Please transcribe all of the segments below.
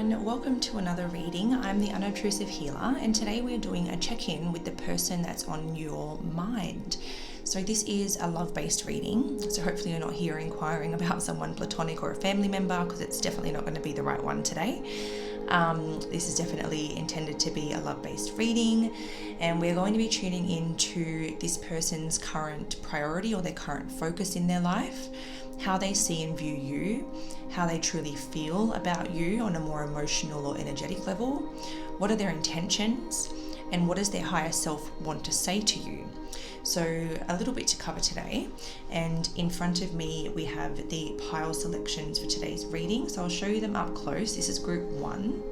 everyone, welcome to another reading. I'm the Unobtrusive Healer, and today we're doing a check-in with the person that's on your mind. So this is a love-based reading, so hopefully you're not here inquiring about someone platonic or a family member, because it's definitely not going to be the right one today. This is definitely intended to be a love-based reading, and we're going to be tuning into this person's current priority or their current focus in their life, how they see and view you, how they truly feel about you on a more emotional or energetic level, what are their intentions, and what does their higher self want to say to you. So a little bit to cover today, and in front of me we have the pile selections for today's reading, so I'll show you them up close. This is group 1.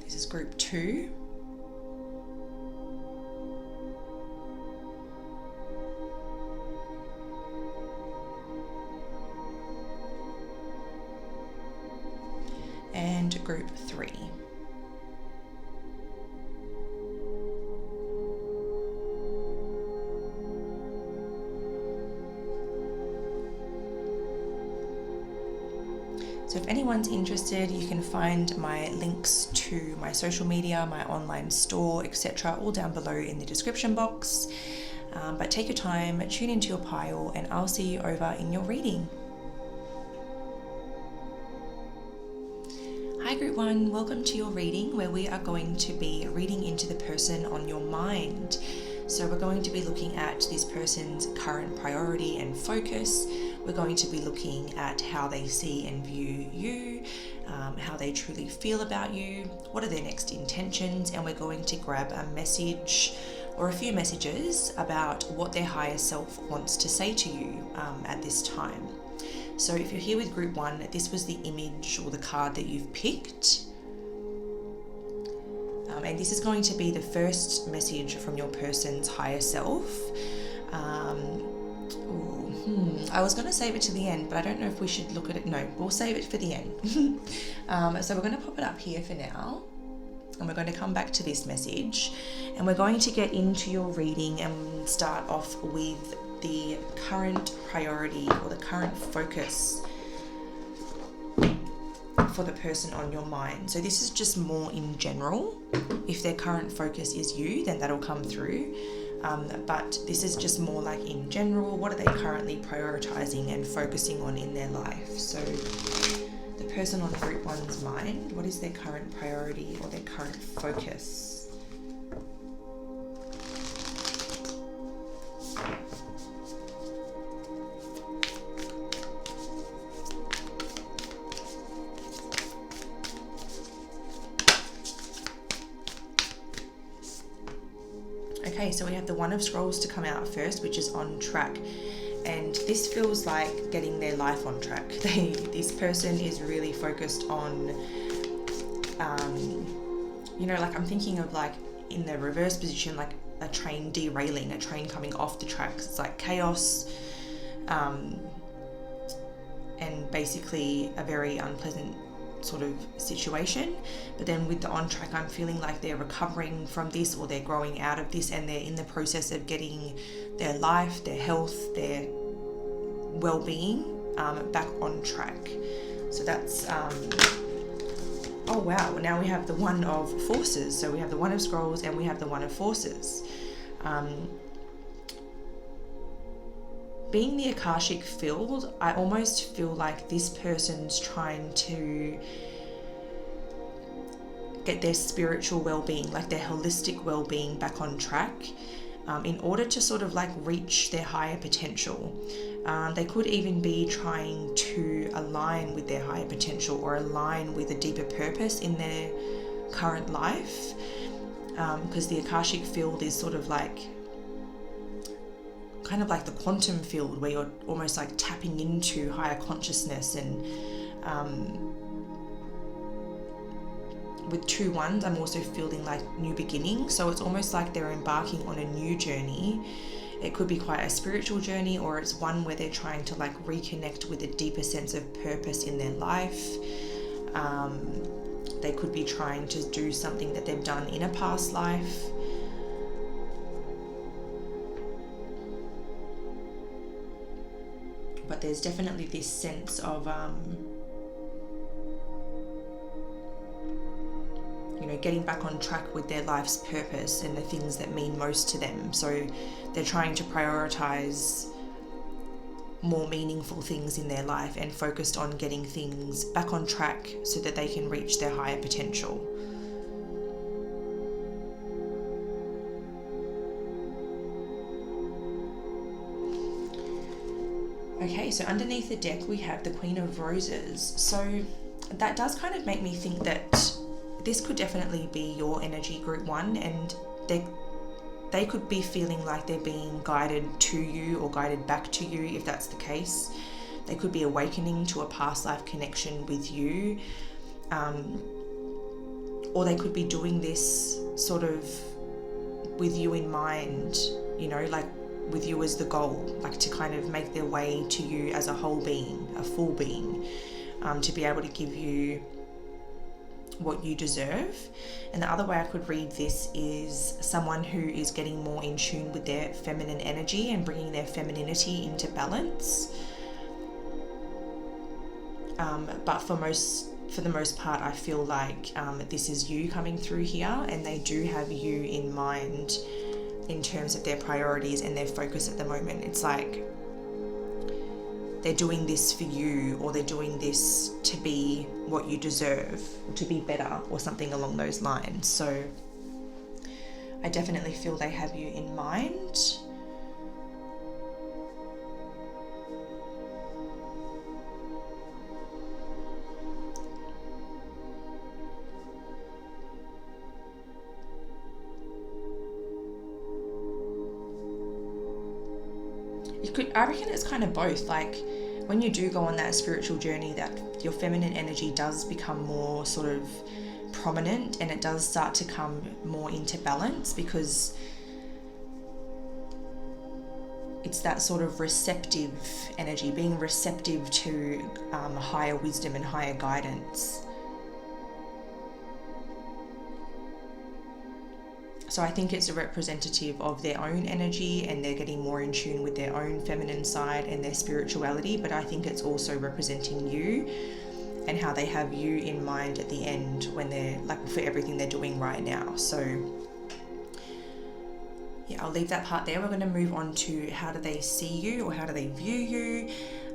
This is group 2. And group 3. So if anyone's interested, you can find my links to my social media, my online store, etc. all down below in the description box. But take your time, tune into your pile, and I'll see you over in your reading. Hi group 1, welcome to your reading, where we are going to be reading into the person on your mind. So we're going to be looking at this person's current priority and focus. We're going to be looking at how they see and view you, how they truly feel about you, what are their next intentions, and we're going to grab a message or a few messages about what their higher self wants to say to you at this time. So if you're here with group 1, this was the image or the card that you've picked. And this is going to be the first message from your person's higher self. I was going to save it to the end, but I don't know if we should look at it. No, we'll save it for the end. So we're going to pop it up here for now. And we're going to come back to this message. And we're going to get into your reading and start off with the current priority or the current focus for the person on your mind. So this is just more in general. If their current focus is you, then that'll come through. But this is just more like in general, what are they currently prioritizing and focusing on in their life? So the person on group 1's mind, what is their current priority or their current focus? Okay, so we have the One of Scrolls to come out first, which is on track. And this feels like getting their life on track. This person is really focused on, like I'm thinking of like in the reverse position, like a train derailing, a train coming off the tracks. It's like chaos, and basically a very unpleasant sort of situation. But then with the on track, I'm feeling like they're recovering from this, or they're growing out of this, and they're in the process of getting their life, their health, their well-being back on track. So that's oh wow, now we have the One of Forces. So we have the One of Scrolls and we have the One of Forces. Being the Akashic field, I almost feel like this person's trying to get their spiritual well-being, like their holistic well-being back on track, in order to sort of like reach their higher potential. They could even be trying to align with their higher potential or align with a deeper purpose in their current life, because the Akashic field is sort of like kind of like the quantum field, where you're almost like tapping into higher consciousness. And with 2 ones, I'm also feeling like new beginnings. So it's almost like they're embarking on a new journey. It could be quite a spiritual journey, or it's one where they're trying to like reconnect with a deeper sense of purpose in their life. They could be trying to do something that they've done in a past life. but there's definitely this sense of you know, getting back on track with their life's purpose and the things that mean most to them. So they're trying to prioritize more meaningful things in their life and focused on getting things back on track so that they can reach their higher potential. Okay, so underneath the deck we have the Queen of Roses. So that does kind of make me think that this could definitely be your energy, group 1, and they could be feeling like they're being guided to you or guided back to you if that's the case. They could be awakening to a past life connection with you, or they could be doing this sort of with you in mind, you know, like with you as the goal, like to kind of make their way to you as a whole being, a full being, to be able to give you what you deserve. And the other way I could read this is someone who is getting more in tune with their feminine energy and bringing their femininity into balance. But for the most part, I feel like this is you coming through here, and they do have you in mind in terms of their priorities and their focus at the moment. It's like they're doing this for you, or they're doing this to be what you deserve, or to be better, or something along those lines. So I definitely feel they have you in mind. I reckon it's kind of both. Like when you do go on that spiritual journey, that your feminine energy does become more sort of prominent, and it does start to come more into balance, because it's that sort of receptive energy, being receptive to higher wisdom and higher guidance. So I think it's a representative of their own energy, and they're getting more in tune with their own feminine side and their spirituality, but I think it's also representing you and how they have you in mind at the end when they're like for everything they're doing right now. So yeah, I'll leave that part there. We're going to move on to how do they see you, or how do they view you.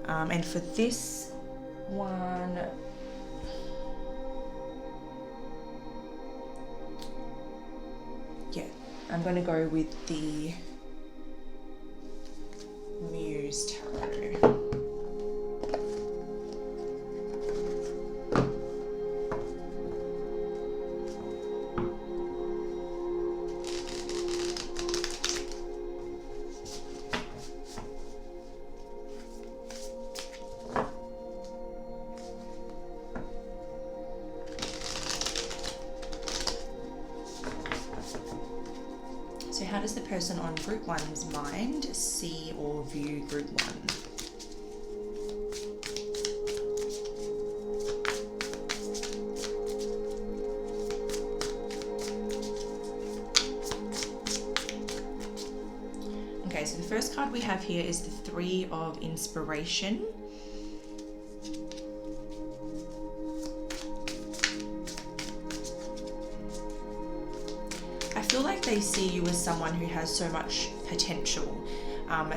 And for this one, yeah, I'm going to go with the Muse Tarot. So how does the person on group 1's mind see or view group 1? Okay, so the first card we have here is the Three of Inspiration. I feel like they see you as someone who has so much potential.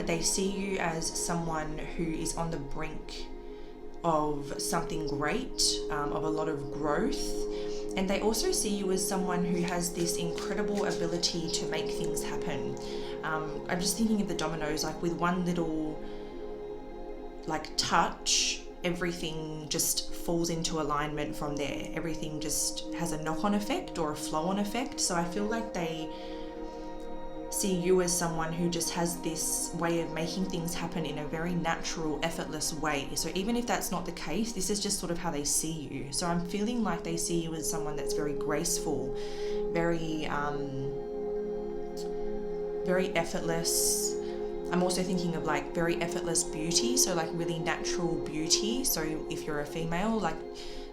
They see you as someone who is on the brink of something great, of a lot of growth. And they also see you as someone who has this incredible ability to make things happen. I'm just thinking of the dominoes, like with one little like touch, everything just falls into alignment from there. Everything just has a knock-on effect or a flow-on effect. So I feel like they see you as someone who just has this way of making things happen in a very natural, effortless way. So even if that's not the case, this is just sort of how they see you. So I'm feeling like they see you as someone that's very graceful, very effortless. I'm also thinking of like very effortless beauty, so like really natural beauty. So if you're a female, like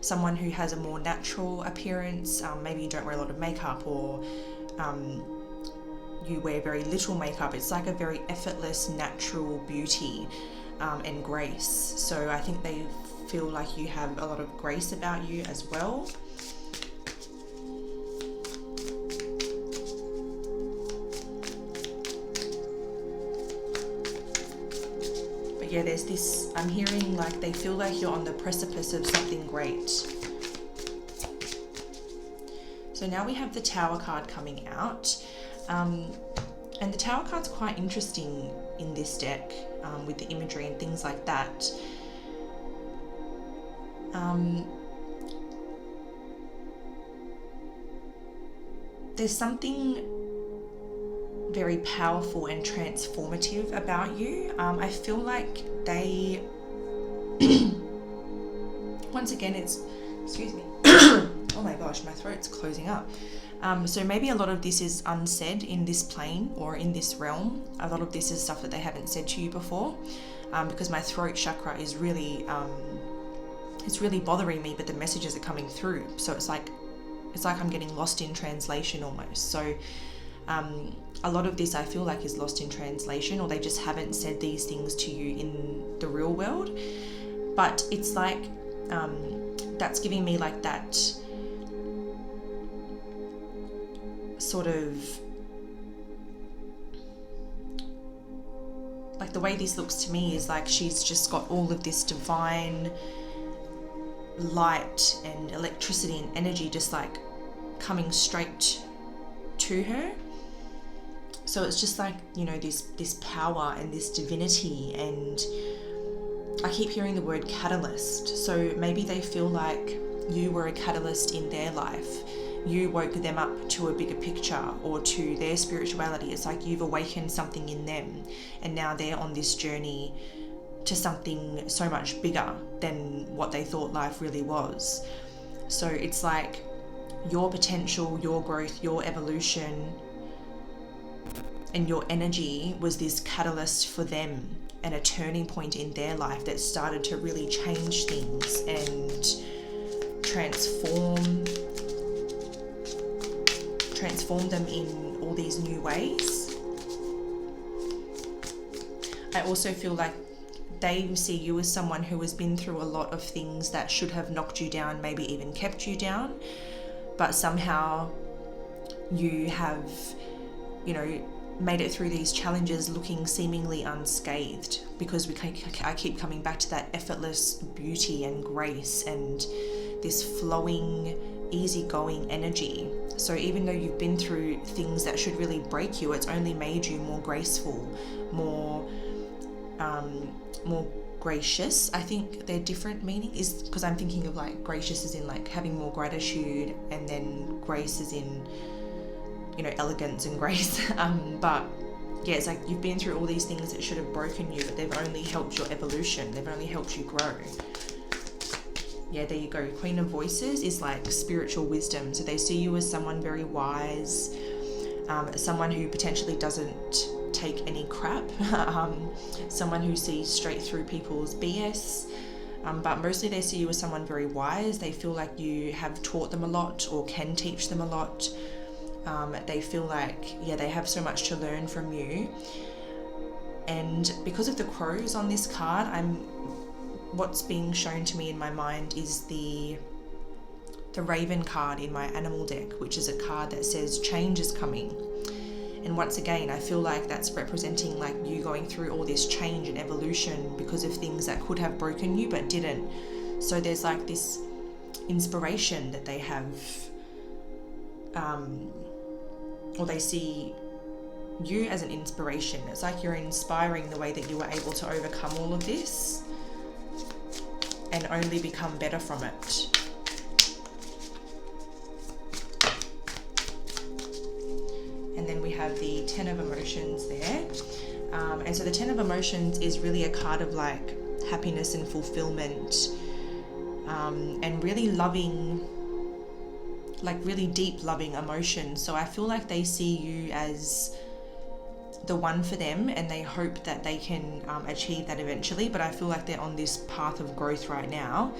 someone who has a more natural appearance, maybe you don't wear a lot of makeup, or you wear very little makeup. It's like a very effortless, natural beauty. and grace. So I think they feel like you have a lot of grace about you as well. But yeah, there's this, I'm hearing like they feel like you're on the precipice of something great. So now we have the Tower card coming out. And the Tower card's quite interesting in this deck, with the imagery and things like that. There's something very powerful and transformative about you. I feel like they, once again, it's, excuse me, oh my gosh, my throat's closing up. So maybe a lot of this is unsaid in this plane or in this realm. A lot of this is stuff that they haven't said to you before, because my throat chakra is really, it's really bothering me, but the messages are coming through. So it's like I'm getting lost in translation almost. So a lot of this I feel like is lost in translation, or they just haven't said these things to you in the real world. But it's like, that's giving me like that sort of, like the way this looks to me is like she's just got all of this divine light and electricity and energy just like coming straight to her. So it's just like, you know, this power and this divinity, and I keep hearing the word catalyst. So maybe they feel like you were a catalyst in their life. You woke them up to a bigger picture or to their spirituality. It's like you've awakened something in them, and now they're on this journey to something so much bigger than what they thought life really was. So it's like your potential, your growth, your evolution, and your energy was this catalyst for them, and a turning point in their life that started to really change things and transform them in all these new ways. I also feel like they see you as someone who has been through a lot of things that should have knocked you down, maybe even kept you down, but somehow you have, you know, made it through these challenges looking seemingly unscathed, because I keep coming back to that effortless beauty and grace and this flowing, easygoing energy. So even though you've been through things that should really break you, it's only made you more graceful, more gracious. I think they're different meaning, is because I'm thinking of like gracious as in like having more gratitude, and then grace as in, you know, elegance and grace. But yeah, it's like you've been through all these things that should have broken you, but they've only helped your evolution. They've only helped you grow. Yeah, there you go. Queen of Voices is like spiritual wisdom. So they see you as someone very wise, someone who potentially doesn't take any crap, someone who sees straight through people's BS. But mostly they see you as someone very wise. They feel like you have taught them a lot or can teach them a lot. They feel like, yeah, they have so much to learn from you. And because of the crows on this card, what's being shown to me in my mind is the Raven card in my animal deck, which is a card that says change is coming. And once again, I feel like that's representing like you going through all this change and evolution because of things that could have broken you but didn't. So there's like this inspiration that they have, or they see you as an inspiration. It's like you're inspiring the way that you were able to overcome all of this and only become better from it. And then we have the Ten of Emotions there. And so the Ten of Emotions is really a card of like happiness and fulfillment, and really loving, like really deep loving emotions. So I feel like they see you as the one for them, and they hope that they can achieve that eventually, but I feel like they're on this path of growth right now.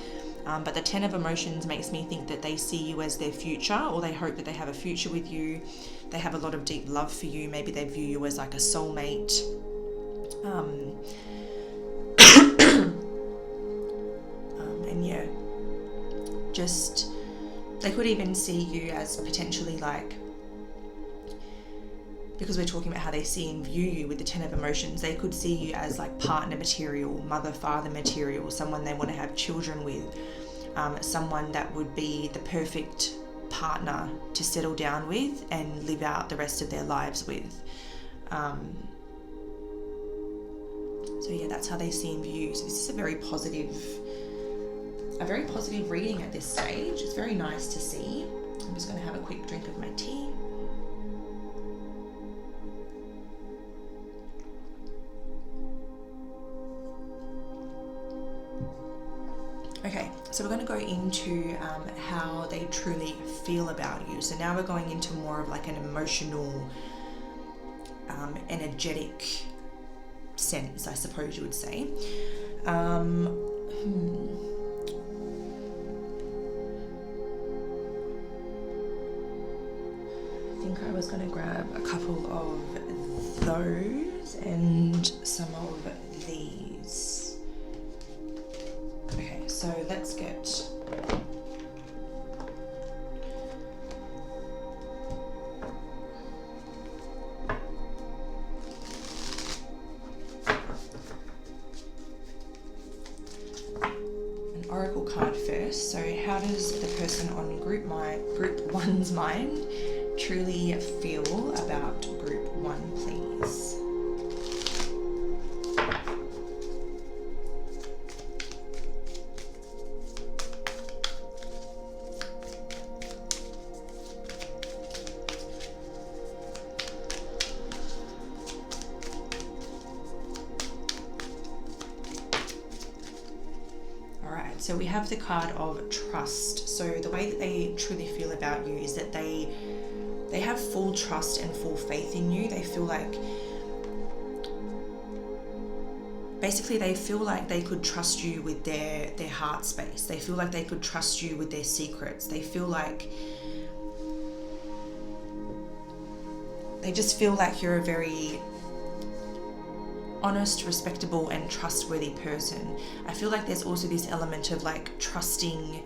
But the Ten of Emotions makes me think that they see you as their future, or they hope that they have a future with you. They have a lot of deep love for you. Maybe they view you as like a soulmate. And yeah, just, they could even see you as potentially like, because we're talking about how they see and view you with the 10 of emotions, they could see you as like partner material, mother, father material, someone they want to have children with, someone that would be the perfect partner to settle down with and live out the rest of their lives with. So yeah, that's how they see and view you. So this is a very positive reading at this stage. It's very nice to see. I'm just going to have a quick drink of my tea. Okay, so we're going to go into how they truly feel about you. So now we're going into more of like an emotional, energetic sense, I suppose you would say. I think I was going to grab a couple of those and some of these. Okay, so let's get an oracle card first. So how does the person on group 1's mind truly feel about group 1, please? So we have the card of trust. So the way that they truly feel about you is that they have full trust and full faith in you. They feel like, basically they feel like they could trust you with their heart space. They feel like they could trust you with their secrets. They just feel like you're a very honest, respectable and trustworthy person. I feel like there's also this element of like trusting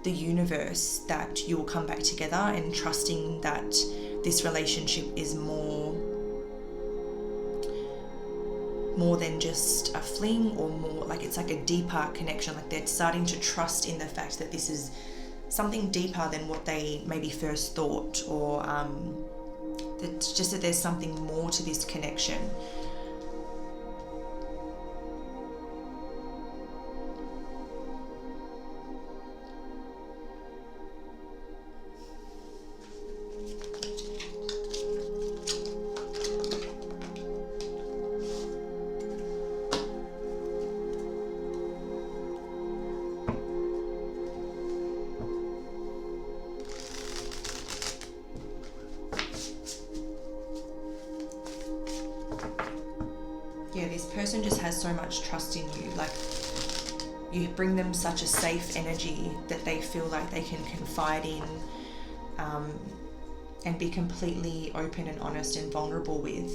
the universe that you will come back together, and trusting that this relationship is more than just a fling, or more like it's like a deeper connection. Like they're starting to trust in the fact that this is something deeper than what they maybe first thought, or it's just that there's something more to this connection. Yeah, this person just has so much trust in you. Like, you bring them such a safe energy that they feel like they can confide in, and be completely open and honest and vulnerable with.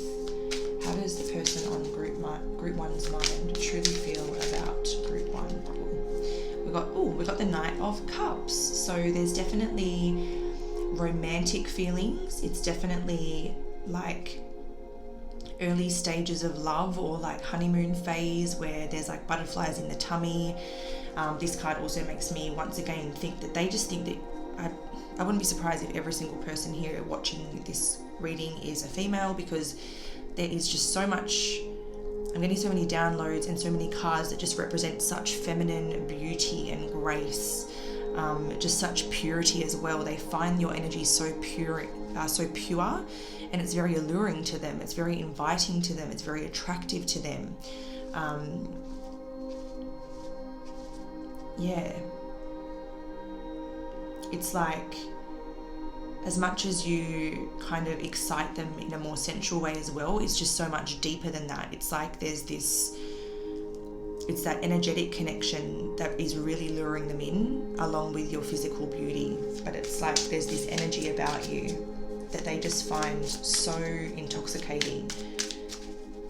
How does the person on group 1's mind truly feel about group 1? We got the Knight of Cups. So there's definitely romantic feelings. It's definitely like early stages of love, or like honeymoon phase where there's like butterflies in the tummy. This card also makes me once again think that they just think that I wouldn't be surprised if every single person here watching this reading is a female, because there is just so much, I'm getting so many downloads and so many cards that just represent such feminine beauty and grace, just such purity as well. They find your energy so pure, and it's very alluring to them. It's very inviting to them. It's very attractive to them. Yeah. It's like, as much as you kind of excite them in a more sensual way as well, it's just so much deeper than that. It's like there's this, it's that energetic connection that is really luring them in, along with your physical beauty. But it's like there's this energy about you that they just find so intoxicating,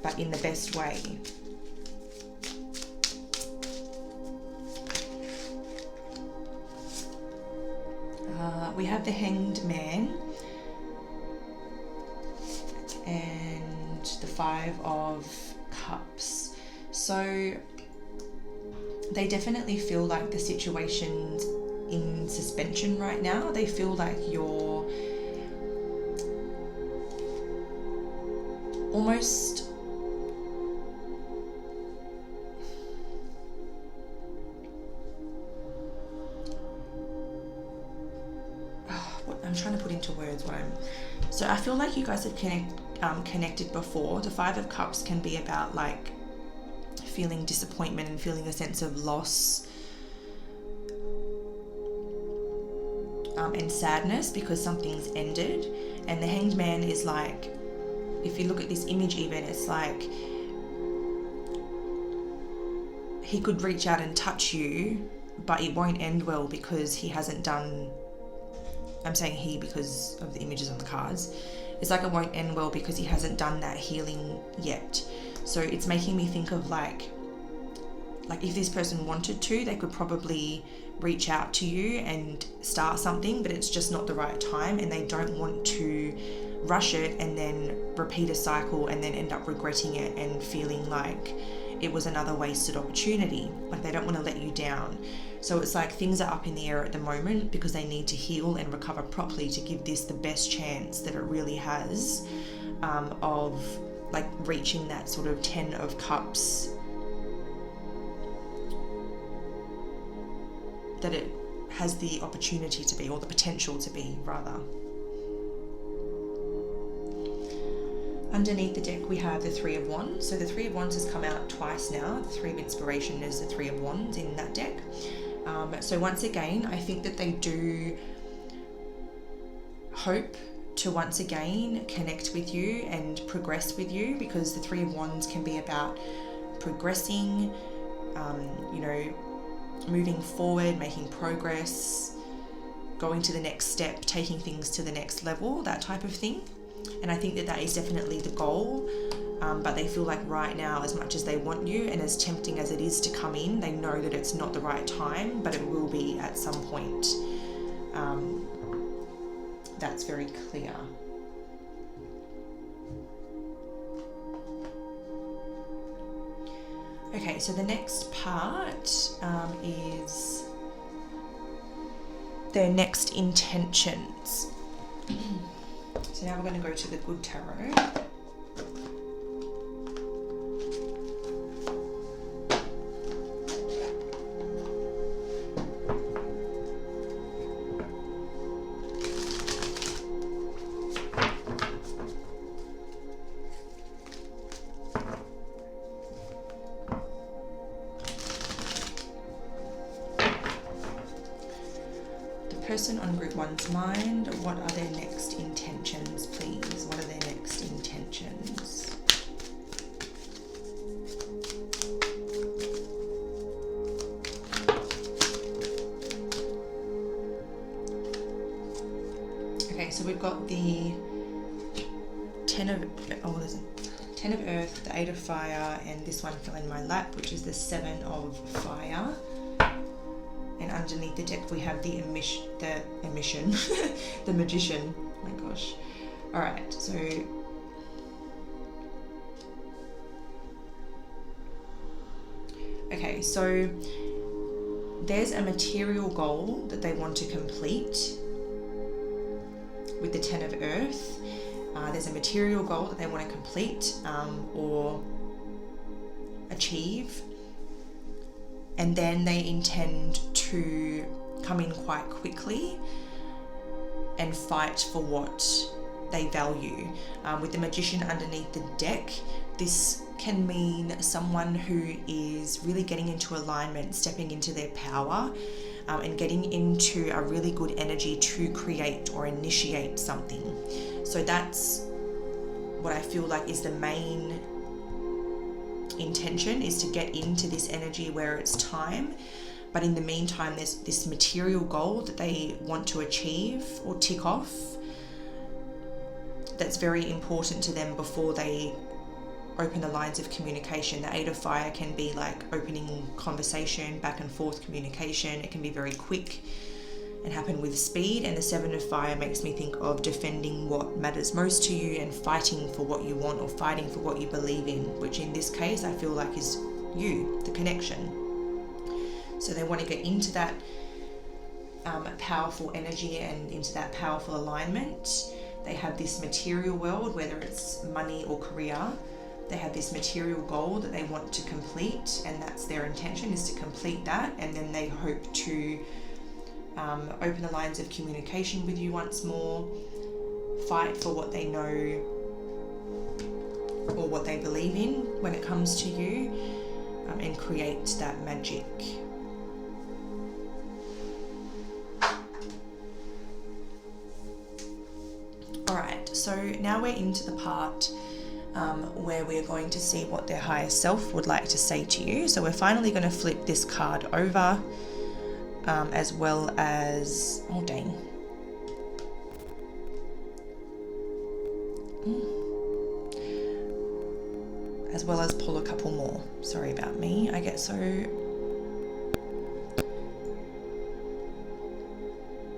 but in the best way. We have the Hanged Man and the Five of Cups. So they definitely feel like the situation's in suspension right now. They feel like you're almost I'm trying to put into words what I'm... So I feel like you guys have connected before. The Five of Cups can be about like feeling disappointment and feeling a sense of loss and sadness because something's ended. And the Hanged Man is like, if you look at this image even, it's like he could reach out and touch you, but it won't end well because he hasn't done... I'm saying he because of the images on the cards. It's like it won't end well because he hasn't done that healing yet. So it's making me think of like if this person wanted to, they could probably reach out to you and start something, but it's just not the right time, and they don't want to rush it and then repeat a cycle and then end up regretting it and feeling like it was another wasted opportunity. Like they don't want to let you down. So it's like things are up in the air at the moment because they need to heal and recover properly to give this the best chance that it really has of like reaching that sort of 10 of Cups that it has the opportunity to be, or the potential to be rather. Underneath the deck we have the Three of Wands. So the Three of Wands has come out twice now. The Three of Inspiration is the Three of Wands in that deck. So once again, I think that they do hope to once again connect with you and progress with you, because the Three of Wands can be about progressing, you know, moving forward, making progress, going to the next step, taking things to the next level, that type of thing. And I think that that is definitely the goal, but they feel like right now, as much as they want you and as tempting as it is to come in, they know that it's not the right time, but it will be at some point. That's very clear. Okay, so the next part is their next intentions. So now we're going to go to the Good Tarot. Person on group one's mind, what are their next intentions, please? What are their next intentions? Okay, so we've got the Ten of Earth, the Eight of Fire, and this one fell in my lap, which is the Seven of Fire. And underneath the deck we have the the Magician. Oh my gosh. Alright, so okay, so there's a material goal that they want to complete with the Ten of Earth. There's a material goal that they want to complete or achieve. And then they intend to come in quite quickly and fight for what they value. With the Magician underneath the deck, this can mean someone who is really getting into alignment, stepping into their power, and getting into a really good energy to create or initiate something. So that's what I feel like is the main intention, is to get into this energy where it's time. But in the meantime, there's this material goal that they want to achieve or tick off that's very important to them before they open the lines of communication. The Eight of Fire can be like opening conversation, back and forth communication. It can be very quick. and happen with speed. And the Seven of Fire makes me think of defending what matters most to you and fighting for what you want or fighting for what you believe in, which in this case I feel like is you, the connection. So they want to get into that powerful energy and into that powerful alignment. They have this material world, whether it's money or career. They have this material goal that they want to complete, and that's their intention, is to complete that. And then they hope to open the lines of communication with you once more, fight for what they know or what they believe in when it comes to you, and create that magic. Alright, so now we're into the part where we're going to see what their higher self would like to say to you. So we're finally going to flip this card over, as well as, oh dang, as well as pull a couple more. Sorry about me, I get so...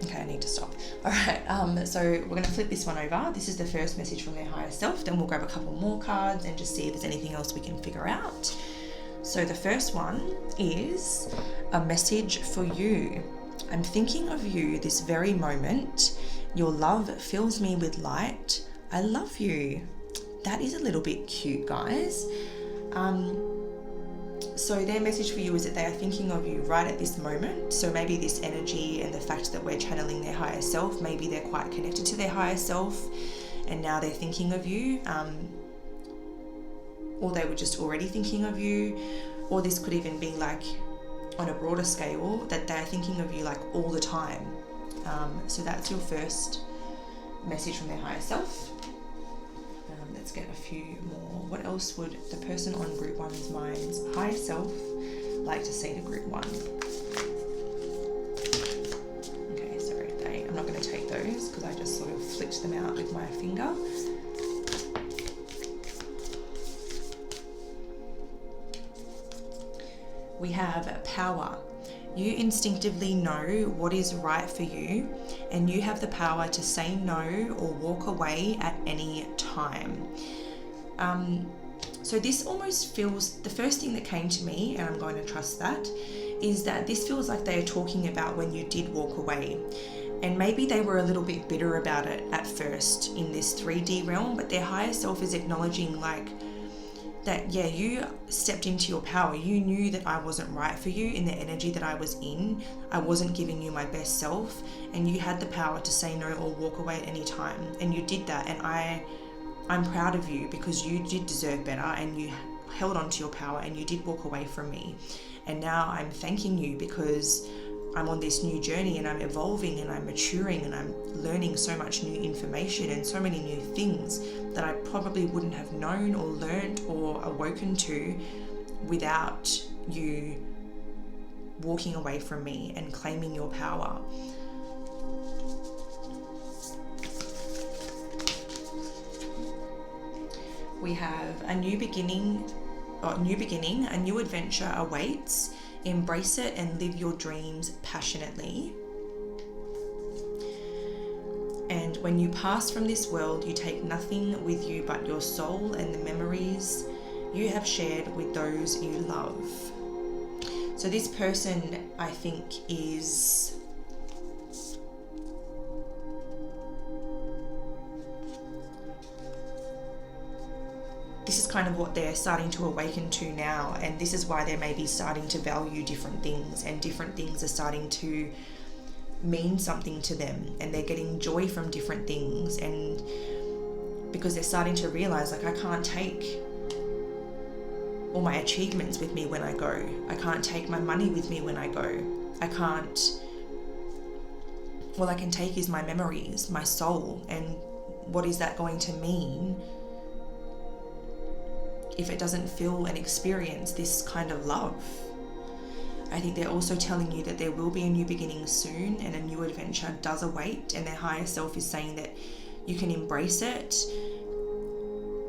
Okay, I need to stop. Alright, so we're going to flip this one over. This is the first message from their higher self. Then we'll grab a couple more cards and just see if there's anything else we can figure out. So the first one is a message for you. I'm thinking of you this very moment. Your love fills me with light. I love you. That is a little bit cute, guys. So their message for you is that they are thinking of you right at this moment. So maybe this energy and the fact that we're channeling their higher self, maybe they're quite connected to their higher self and now they're thinking of you, or they were just already thinking of you, or this could even be like on a broader scale that they're thinking of you like all the time. So that's your first message from their higher self. Let's get a few more. What else would the person on group one's mind's higher self like to say to group one? Okay, sorry, I'm not going to take those because I just sort of flicked them out with my finger. We have power. You instinctively know what is right for you, and you have the power to say no or walk away at any time. So this almost feels, the first thing that came to me, and I'm going to trust that, is that this feels like they are talking about when you did walk away. And maybe they were a little bit bitter about it at first in this 3D realm, but their higher self is acknowledging like, that, yeah, you stepped into your power. You knew that I wasn't right for you in the energy that I was in. I wasn't giving you my best self, and you had the power to say no or walk away at any time. And you did that, and I'm proud of you because you did deserve better and you held on to your power and you did walk away from me. And now I'm thanking you because I'm on this new journey and I'm evolving and I'm maturing and I'm learning so much new information and so many new things that I probably wouldn't have known or learned or awoken to without you walking away from me and claiming your power. We have a new beginning, a new adventure awaits. Embrace it and live your dreams passionately. And when you pass from this world, you take nothing with you but your soul and the memories you have shared with those you love. So this person, I think, is this is kind of what they're starting to awaken to now, and this is why they may be starting to value different things, and different things are starting to mean something to them, and they're getting joy from different things, and because they're starting to realize, like, I can't take all my achievements with me when I go. I can't take my money with me when I go. I can't, all I can take is my memories, my soul, and what is that going to mean if it doesn't feel and experience this kind of love? I think they're also telling you that there will be a new beginning soon and a new adventure does await, and their higher self is saying that you can embrace it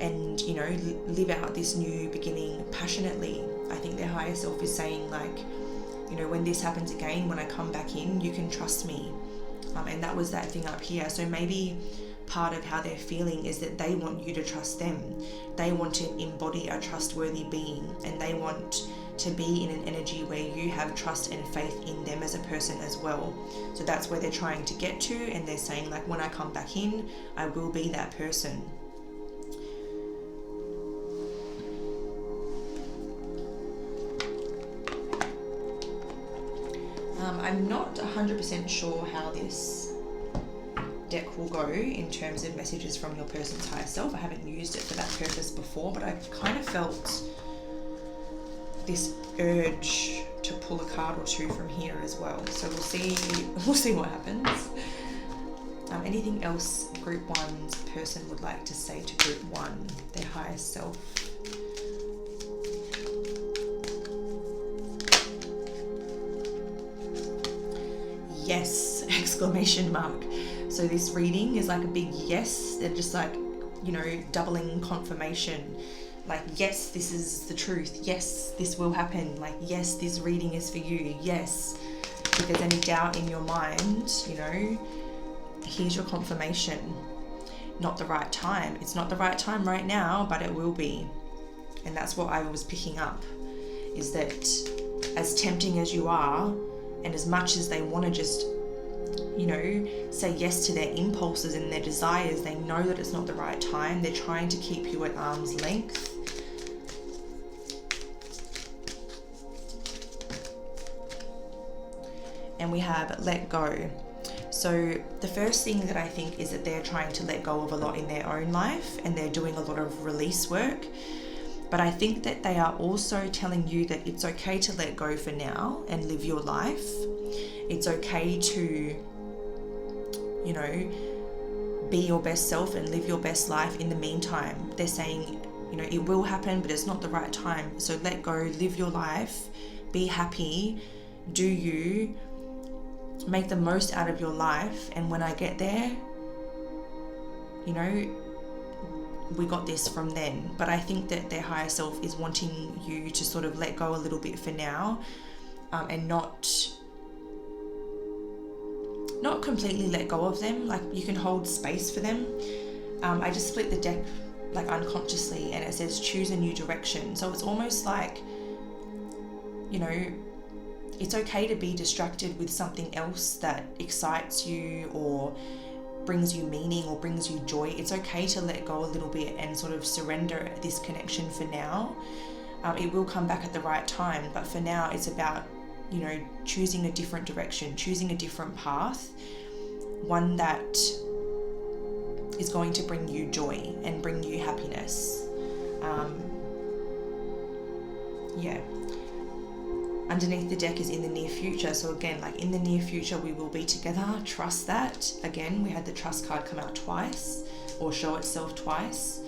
and, you know, live out this new beginning passionately. I think their higher self is saying, like, you know, when this happens again, when I come back in, you can trust me. And that was that thing up here. So maybe part of how they're feeling is that they want you to trust them. They want to embody a trustworthy being, and they want to be in an energy where you have trust and faith in them as a person as well. So that's where they're trying to get to, and they're saying, like, when I come back in, I will be that person. I'm not 100% sure how this deck will go in terms of messages from your person's higher self. I haven't used it for that purpose before, but I've kind of felt this urge to pull a card or two from here as well. So we'll see what happens. Anything else Group 1's person would like to say to Group 1, their higher self? Yes, exclamation mark. So this reading is like a big yes. They're just like, you know, doubling confirmation. Like, yes, this is the truth. Yes, this will happen. Like, yes, this reading is for you. Yes. If there's any doubt in your mind, you know, here's your confirmation. Not the right time. It's not the right time right now, but it will be. And that's what I was picking up, is that as tempting as you are, and as much as they want to just, you know, say yes to their impulses and their desires, they know that it's not the right time. They're trying to keep you at arm's length. And we have let go. So the first thing that I think is that they're trying to let go of a lot in their own life, and they're doing a lot of release work. But I think that they are also telling you that it's okay to let go for now and live your life. It's okay to, you know, be your best self and live your best life in the meantime. They're saying, you know, it will happen, but it's not the right time. So let go, live your life, be happy, do you, make the most out of your life. And when I get there, you know, we got this from then. But I think that their higher self is wanting you to sort of let go a little bit for now, and not completely let go of them. Like, you can hold space for them. I just split the deck like unconsciously, and it says choose a new direction. So it's almost like, you know, it's okay to be distracted with something else that excites you or brings you meaning or brings you joy. It's okay to let go a little bit and sort of surrender this connection for now. It will come back at the right time, but for now it's about, you know, choosing a different direction, choosing a different path, one that is going to bring you joy and bring you happiness. Underneath the deck is in the near future. So again, like, in the near future we will be together. Trust that. Again, we had the trust card come out twice, or show itself twice.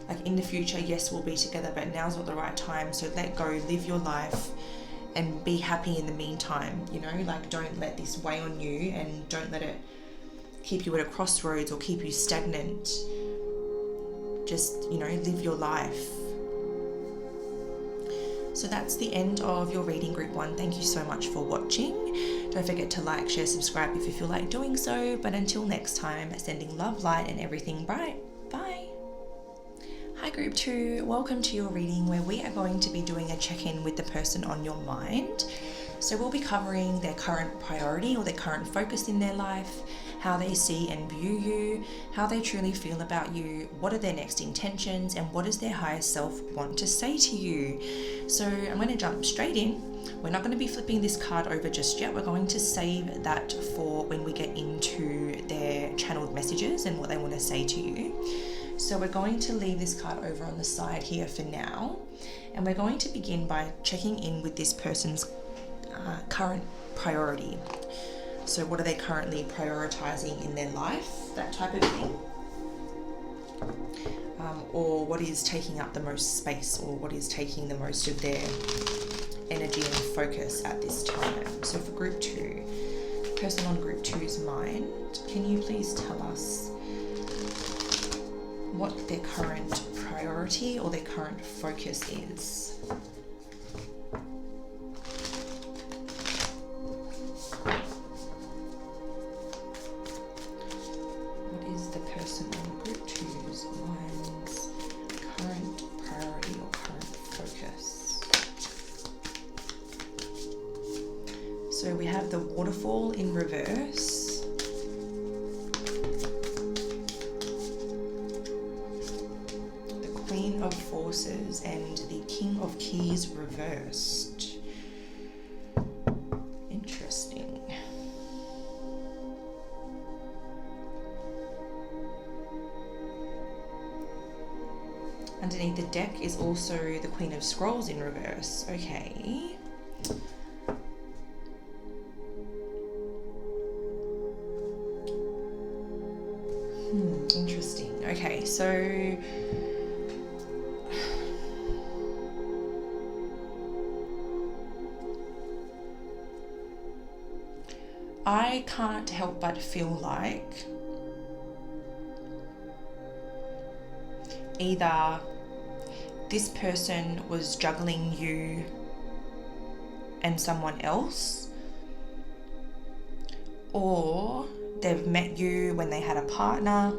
Like, in the future, yes, we'll be together, but now's not the right time. So let go, live your life, and be happy in the meantime. You know, like, don't let this weigh on you, and don't let it keep you at a crossroads or keep you stagnant. Just, you know, live your life. So that's the end of your reading, Group 1. Thank you so much for watching. Don't forget to like, share, subscribe if you feel like doing so. But until next time, sending love, light, and everything bright. Bye. Hi Group 2, welcome to your reading, where we are going to be doing a check-in with the person on your mind. So we'll be covering their current priority or their current focus in their life, how they see and view you, how they truly feel about you, what are their next intentions, and what does their higher self want to say to you. So I'm going to jump straight in. We're not going to be flipping this card over just yet. We're going to save that for when we get into their channeled messages and what they want to say to you. So we're going to leave this card over on the side here for now, and we're going to begin by checking in with this person's current priority. So what are they currently prioritizing in their life, that type of thing, or what is taking up the most space, or what is taking the most of their energy and focus at this time. So for Group 2, person on Group 2's mind, can you please tell us what their current priority or their current focus is? person on group two's mind's current priority or current focus. So we have the waterfall in reverse. The Queen of Forces and the King of Keys reversed. Interesting. Underneath the deck is also the Queen of Scrolls in reverse. Okay. Interesting. Okay, so I can't help but feel like either this person was juggling you and someone else, or they've met you when they had a partner,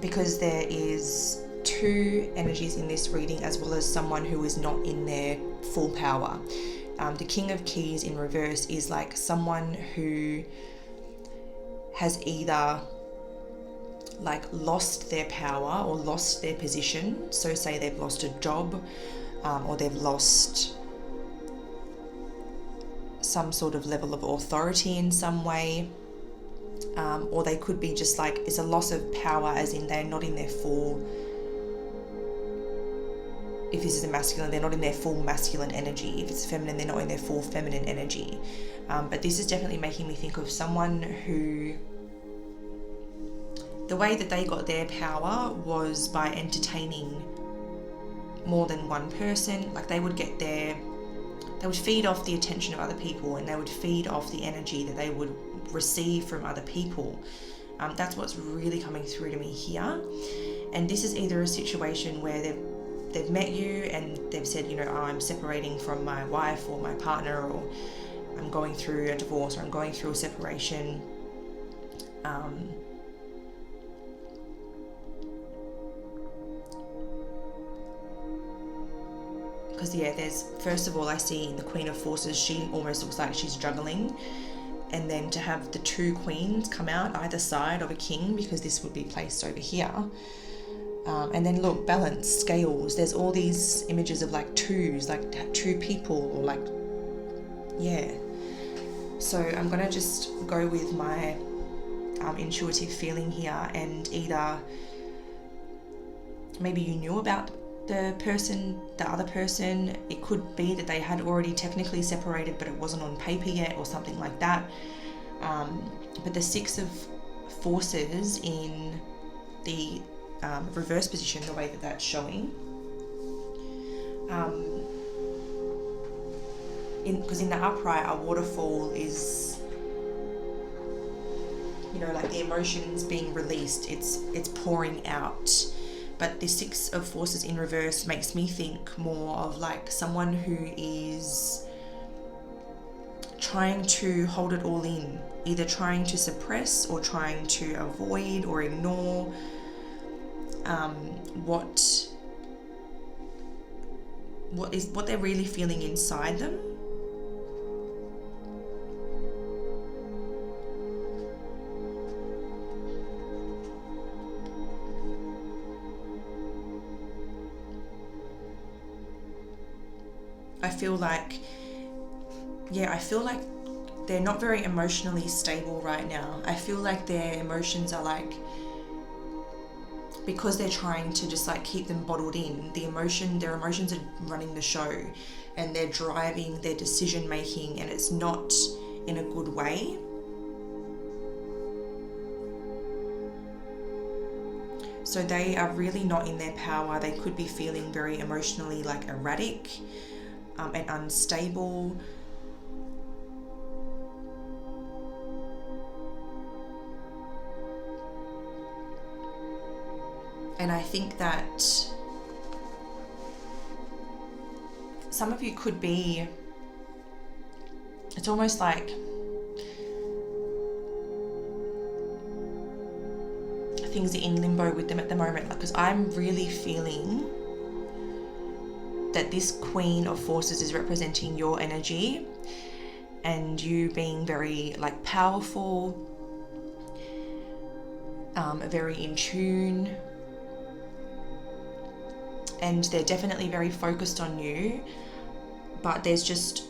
because there is two energies in this reading, as well as someone who is not in their full power. The King of Keys in reverse is like someone who has either like lost their power or lost their position. So say they've lost a job, or they've lost some sort of level of authority in some way, or they could be just like, it's a loss of power as in they're not in their full, if this is a masculine, they're not in their full masculine energy. If it's feminine, they're not in their full feminine energy. But this is definitely making me think of someone who, the way that they got their power was by entertaining more than one person. Like they would feed off the attention of other people, and they would feed off the energy that they would receive from other people. That's what's really coming through to me here. And this is either a situation where they've met you and they've said, you know, oh, I'm separating from my wife or my partner, or I'm going through a divorce, or I'm going through a separation. Because there's, first of all, I see in the Queen of Forces, she almost looks like she's juggling, and then to have the two queens come out either side of a king, because this would be placed over here. And then look, balance, scales, there's all these images of like twos, like two people, or like, So I'm gonna just go with my intuitive feeling here, and either maybe you knew about the other person, it could be that they had already technically separated but it wasn't on paper yet, or something like that. But the Six of Forces in the reverse position, the way that that's showing, because in the upright, our waterfall is, you know, like the emotions being released, it's pouring out. But the Six of Forces in reverse makes me think more of like someone who is trying to hold it all in, either trying to suppress or trying to avoid or ignore what they're really feeling inside them. I feel like they're not very emotionally stable right now. I feel like their emotions are like, because they're trying to just like keep them bottled in, their emotions are running the show, and they're driving their decision making, and it's not in a good way. So they are really not in their power. They could be feeling very emotionally like erratic and unstable. And I think that some of you could be, it's almost like things are in limbo with them at the moment, because I'm really feeling that this Queen of Forces is representing your energy and you being very like powerful, very in tune, and they're definitely very focused on you, but there's just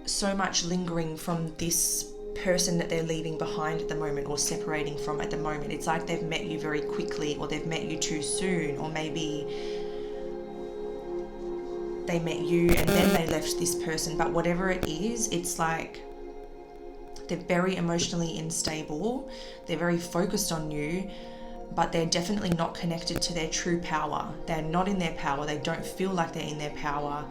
so much lingering from this person that they're leaving behind at the moment, or separating from at the moment. It's like they've met you very quickly, or they've met you too soon, or maybe they met you and then they left this person. But whatever it is, it's like they're very emotionally unstable, they're very focused on you, but they're definitely not connected to their true power. They're not in their power. They don't feel like they're in their power.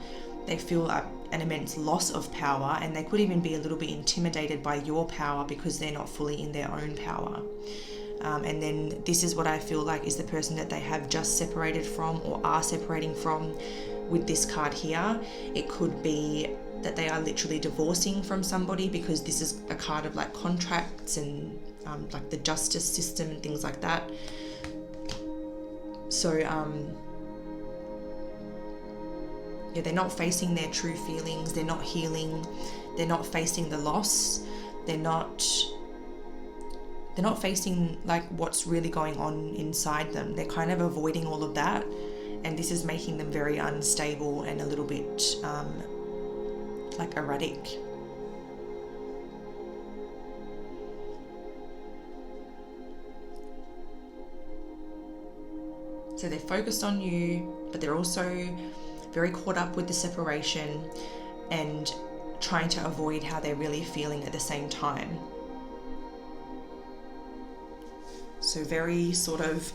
They feel an immense loss of power, and they could even be a little bit intimidated by your power because they're not fully in their own power. And then this is what I feel like is the person that they have just separated from, or are separating from, with this card here. It could be that they are literally divorcing from somebody, because this is a card of like contracts and like the justice system and things like that. So yeah, they're not facing their true feelings, they're not healing, they're not facing the loss, they're not facing like what's really going on inside them. They're kind of avoiding all of that, and this is making them very unstable and a little bit like erratic. So they're focused on you, but they're also very caught up with the separation and trying to avoid how they're really feeling at the same time. So very sort of,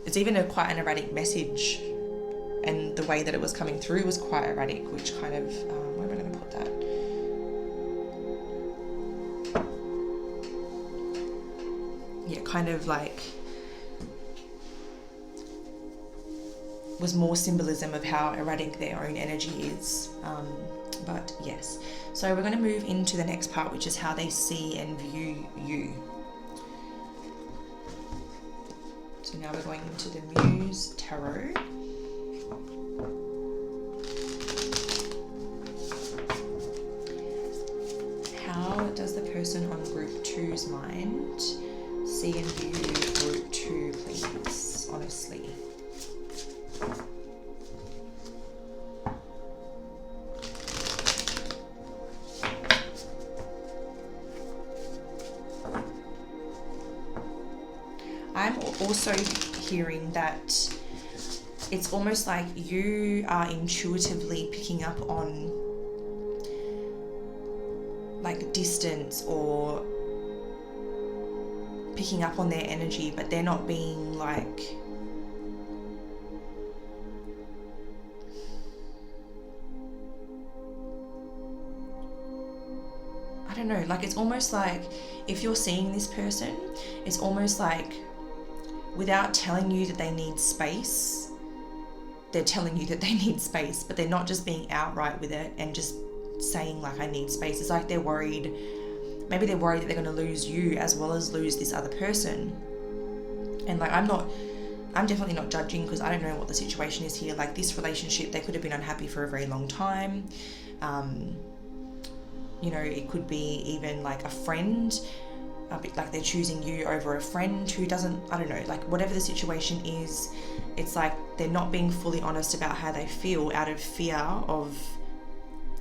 it's even quite an erratic message, and the way that it was coming through was quite erratic, which kind of, where am I going to put that? Yeah, kind of like, was more symbolism of how erratic their own energy is. But yes, so we're going to move into the next part, which is how they see and view you. So now we're going into the Muse Tarot. How does the person on group 2's mind see and view group 2, please, honestly? I'm also hearing that it's almost like you are intuitively picking up on like distance, or picking up on their energy, but they're not being like, I don't know, like it's almost like if you're seeing this person, it's almost like without telling you that they need space, they're telling you that they need space, but they're not just being outright with it and just saying like, I need space. It's like they're worried, maybe they're worried that they're going to lose you as well as lose this other person. And like, I'm definitely not judging, because I don't know what the situation is here. Like this relationship, they could have been unhappy for a very long time. You know, it could be even like a friend, a bit like they're choosing you over a friend who doesn't, I don't know, like whatever the situation is, it's like they're not being fully honest about how they feel out of fear of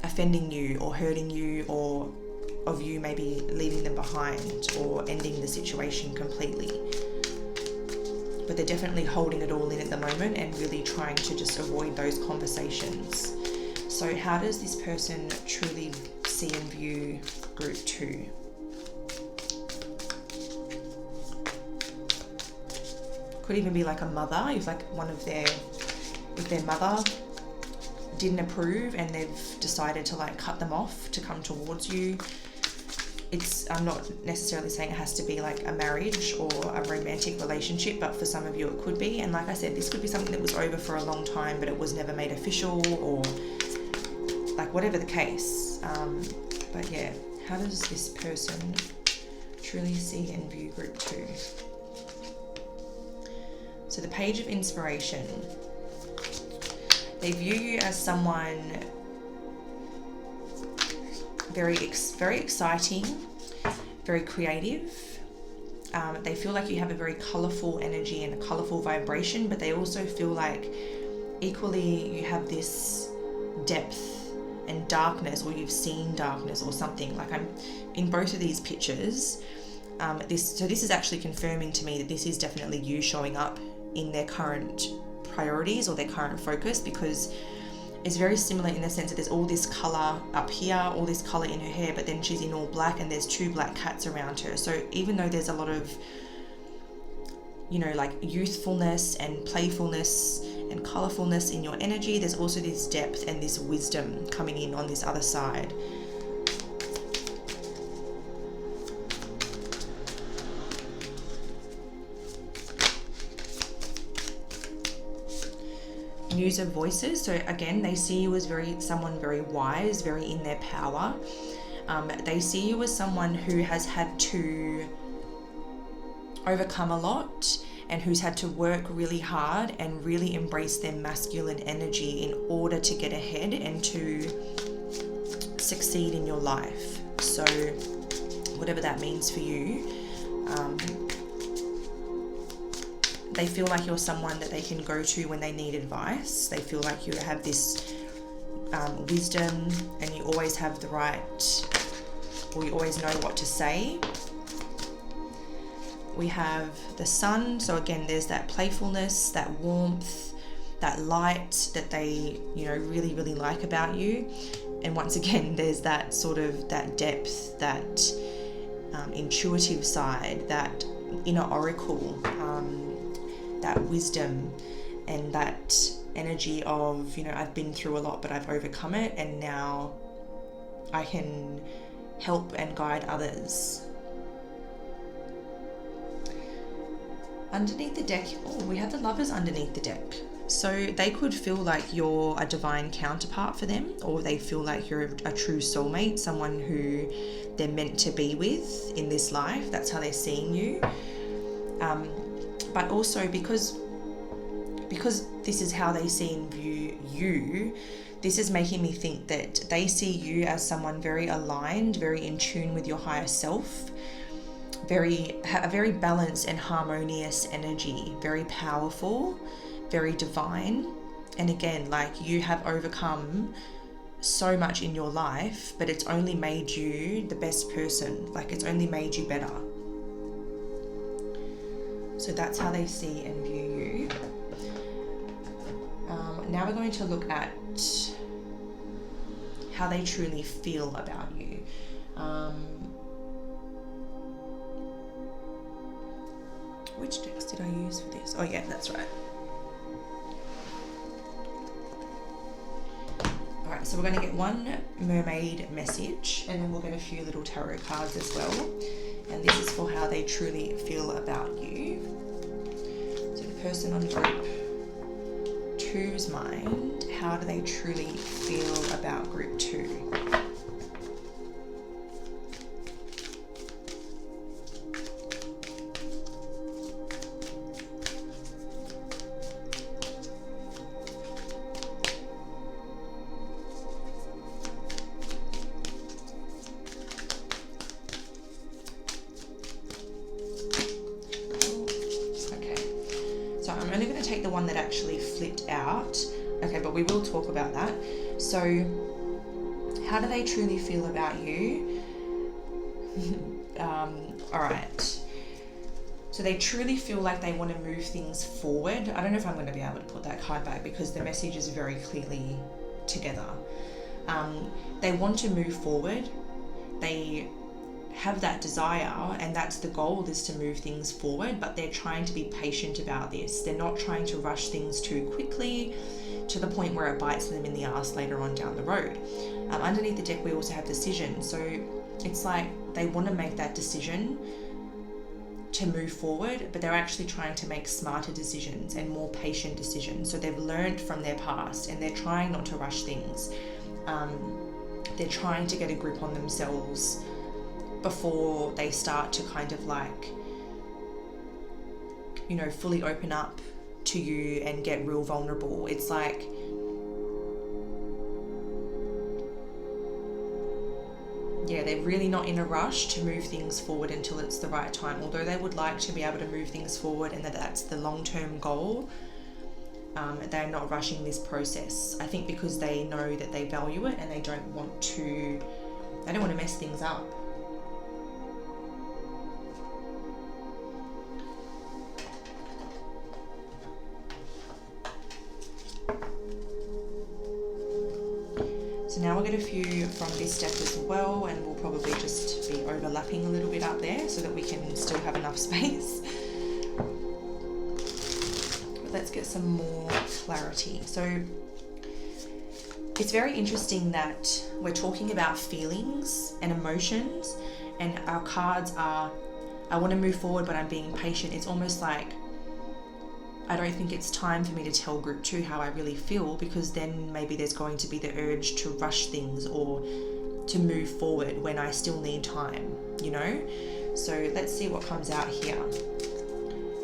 offending you or hurting you, or of you maybe leaving them behind or ending the situation completely. But they're definitely holding it all in at the moment and really trying to just avoid those conversations. So how does this person truly see and view group 2? Could even be like a mother, if like if their mother didn't approve and they've decided to like cut them off to come towards you. I'm not necessarily saying it has to be like a marriage or a romantic relationship, but for some of you it could be. And like I said, this could be something that was over for a long time, but it was never made official, or like whatever the case. But yeah, how does this person truly see and view group 2? So the Page of Inspiration. They view you as someone very exciting, very creative. They feel like you have a very colourful energy and a colourful vibration, but they also feel like equally you have this depth and darkness, or you've seen darkness or something. Like, I'm in both of these pictures. This is actually confirming to me that this is definitely you showing up in their current priorities or their current focus, because it's very similar in the sense that there's all this colour up here, all this colour in her hair, but then she's in all black and there's 2 black cats around her. So even though there's a lot of, you know, like youthfulness and playfulness and colourfulness in your energy, there's also this depth and this wisdom coming in on this other side. Muse of Voices. So again, they see you as someone very wise, very in their power. They see you as someone who has had to overcome a lot and who's had to work really hard and really embrace their masculine energy in order to get ahead and to succeed in your life. So whatever that means for you, they feel like you're someone that they can go to when they need advice. They feel like you have this wisdom, and you always have the right, or you always know what to say. We have the Sun. So again, there's that playfulness, that warmth, that light that they, you know, really, really like about you. And once again, there's that sort of that depth, that intuitive side, that inner oracle, that wisdom, and that energy of, you know, I've been through a lot, but I've overcome it, and now I can help and guide others. Underneath the deck, we have the Lovers underneath the deck. So they could feel like you're a divine counterpart for them, or they feel like you're a true soulmate, someone who they're meant to be with in this life. That's how they're seeing you. But also because this is how they see and view you, this is making me think that they see you as someone very aligned, very in tune with your higher self, a very balanced and harmonious energy, very powerful, very divine. And again, like, you have overcome so much in your life, but it's only made you the best person. Like, it's only made you better. So that's how they see and view you. Now we're going to look at how they truly feel about you. Which decks did I use for this? Oh yeah, that's right. Alright, so we're going to get one mermaid message, and then we'll get a few little tarot cards as well. And this is for how they truly feel about you. So the person on group 2's mind, how do they truly feel about group 2? The one that actually flipped out. Okay, but we will talk about that. So how do they truly feel about you? All right. So they truly feel like they want to move things forward. I don't know if I'm going to be able to put that card back because the message is very clearly together. They want to move forward. They have that desire, and that's the goal, is to move things forward, but they're trying to be patient about this. They're not trying to rush things too quickly to the point where it bites them in the ass later on down the road. Underneath the deck we also have decision. So it's like they want to make that decision to move forward, but they're actually trying to make smarter decisions and more patient decisions. So they've learned from their past, and they're trying not to rush things. They're trying to get a grip on themselves before they start to kind of like, you know, fully open up to you and get real vulnerable. It's like, yeah, they're really not in a rush to move things forward until it's the right time. Although they would like to be able to move things forward and that's the long-term goal, they're not rushing this process. I think because they know that they value it and they don't want to mess things up. So now we'll get a few from this deck as well, and we'll probably just be overlapping a little bit up there so that we can still have enough space. But let's get some more clarity. So it's very interesting that we're talking about feelings and emotions, and our cards are, I want to move forward, but I'm being patient. It's almost like, I don't think it's time for me to tell group 2 how I really feel, because then maybe there's going to be the urge to rush things or to move forward when I still need time, you know? So let's see what comes out here.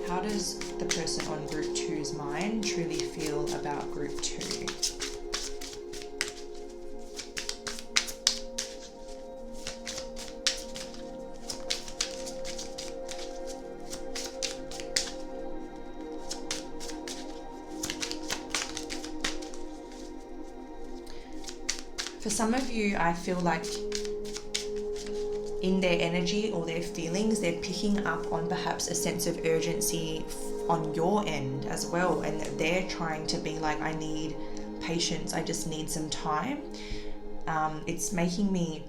How does the person on group 2's mind truly feel about group 2? For some of you, I feel like in their energy or their feelings, they're picking up on perhaps a sense of urgency on your end as well, and they're trying to be like, I need patience, I just need some time. It's making me,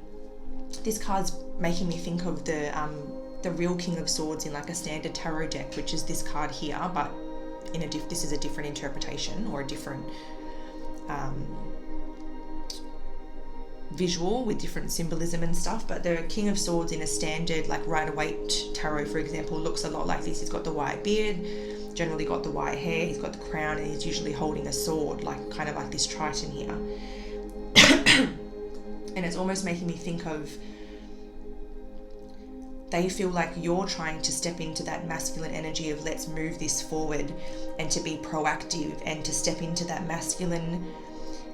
this card's making me think of the real King of Swords in like a standard tarot deck, which is this card here, but in this is a different interpretation or a different visual with different symbolism and stuff. But the King of Swords in a standard like Rider-Waite tarot, for example, looks a lot like this. He's got the white beard, generally got the white hair, he's got the crown, and he's usually holding a sword, like kind of like this Triton here. And it's almost making me think of, they feel like you're trying to step into that masculine energy of let's move this forward, and to be proactive and to step into that masculine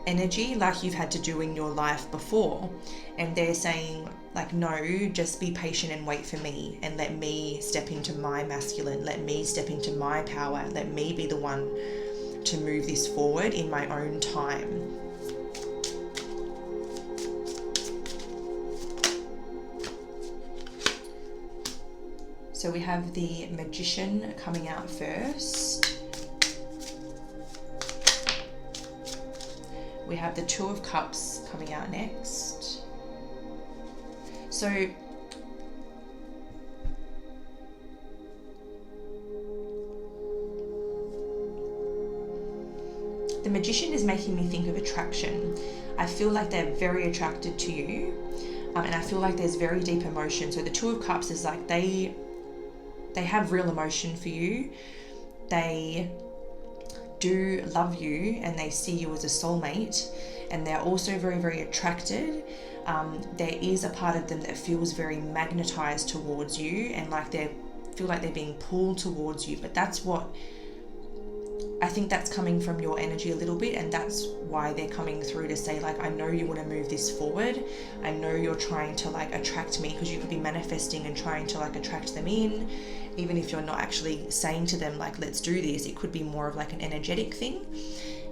energy like you've had to do in your life before. And they're saying like, no, just be patient and wait for me, and let me step into my masculine, let me step into my power, let me be the one to move this forward in my own time. So we have the Magician coming out first. We have the Two of Cups coming out next. So the Magician is making me think of attraction. I feel like they're very attracted to you, and I feel like there's very deep emotion. So the Two of Cups is like they have real emotion for you. They do love you and they see you as a soulmate, and they're also very, very attracted. There is a part of them that feels very magnetized towards you, and like they feel like they're being pulled towards you. But that's what I think, that's coming from your energy a little bit, and that's why they're coming through to say like, I know you want to move this forward, I know you're trying to like attract me, because you could be manifesting and trying to like attract them in, even if you're not actually saying to them like, let's do this. It could be more of like an energetic thing,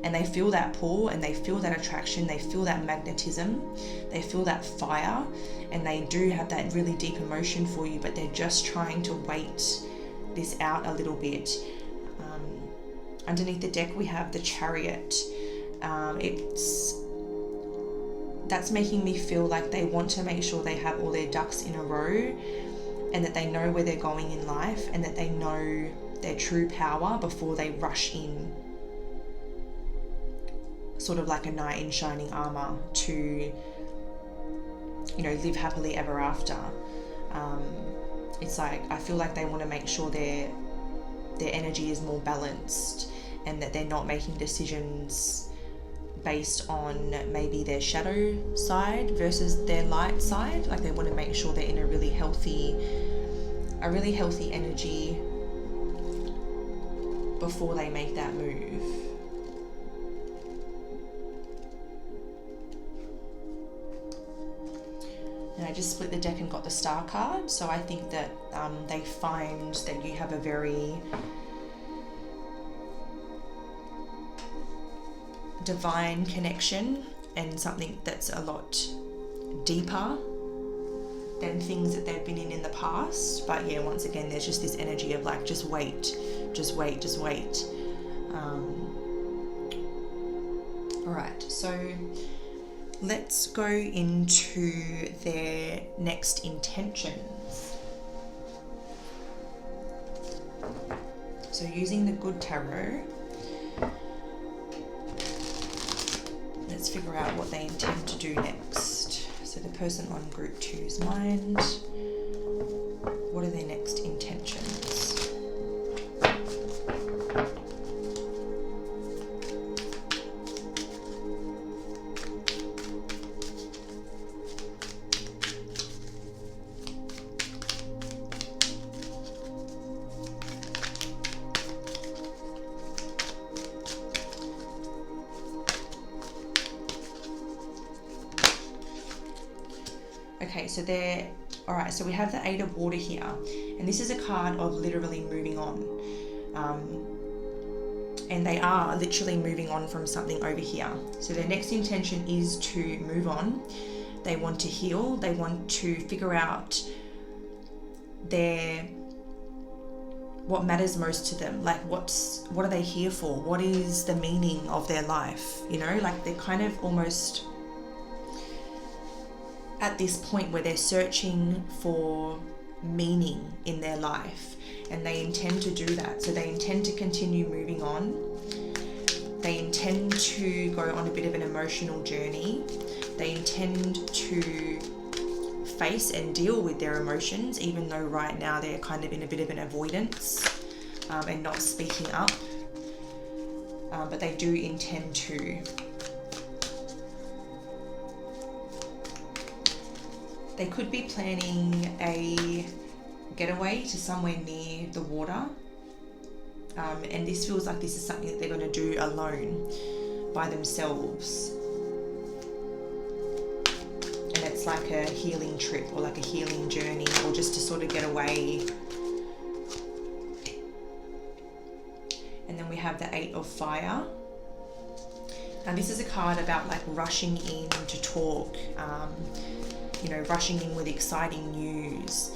and they feel that pull and they feel that attraction, they feel that magnetism, they feel that fire, and they do have that really deep emotion for you, but they're just trying to wait this out a little bit. Underneath the deck we have the Chariot. That's making me feel like they want to make sure they have all their ducks in a row, and that they know where they're going in life, and that they know their true power before they rush in, sort of like a knight in shining armor, to, you know, live happily ever after. It's like, I feel like they want to make sure their energy is more balanced, and that they're not making decisions based on maybe their shadow side versus their light side. Like they want to make sure they're in a really healthy energy before they make that move. And I just split the deck and got the Star card. So I think that they find that you have a very divine connection and something that's a lot deeper than things that they've been in the past. But yeah, once again, there's just this energy of like, just wait, just wait, just wait. All right, so let's go into their next intentions. So using the Good Tarot, let's figure out what they intend to do next. So the person on group 2's mind, what are their next intentions? Okay, so all right, so we have the 8 of Water here, and this is a card of literally moving on. And they are literally moving on from something over here. So their next intention is to move on. They want to heal. They want to figure out what matters most to them. Like what are they here for? What is the meaning of their life? You know, like they're kind of almost at this point where they're searching for meaning in their life, and they intend to do that. So they intend to continue moving on. They intend to go on a bit of an emotional journey. They intend to face and deal with their emotions, even though right now they're kind of in a bit of an avoidance and not speaking up. But they do intend to. They could be planning a getaway to somewhere near the water. And this feels like this is something that they're going to do alone, by themselves. And it's like a healing trip or like a healing journey, or just to sort of get away. And then we have the 8 of Fire. And this is a card about like rushing in to talk, you know, rushing in with exciting news,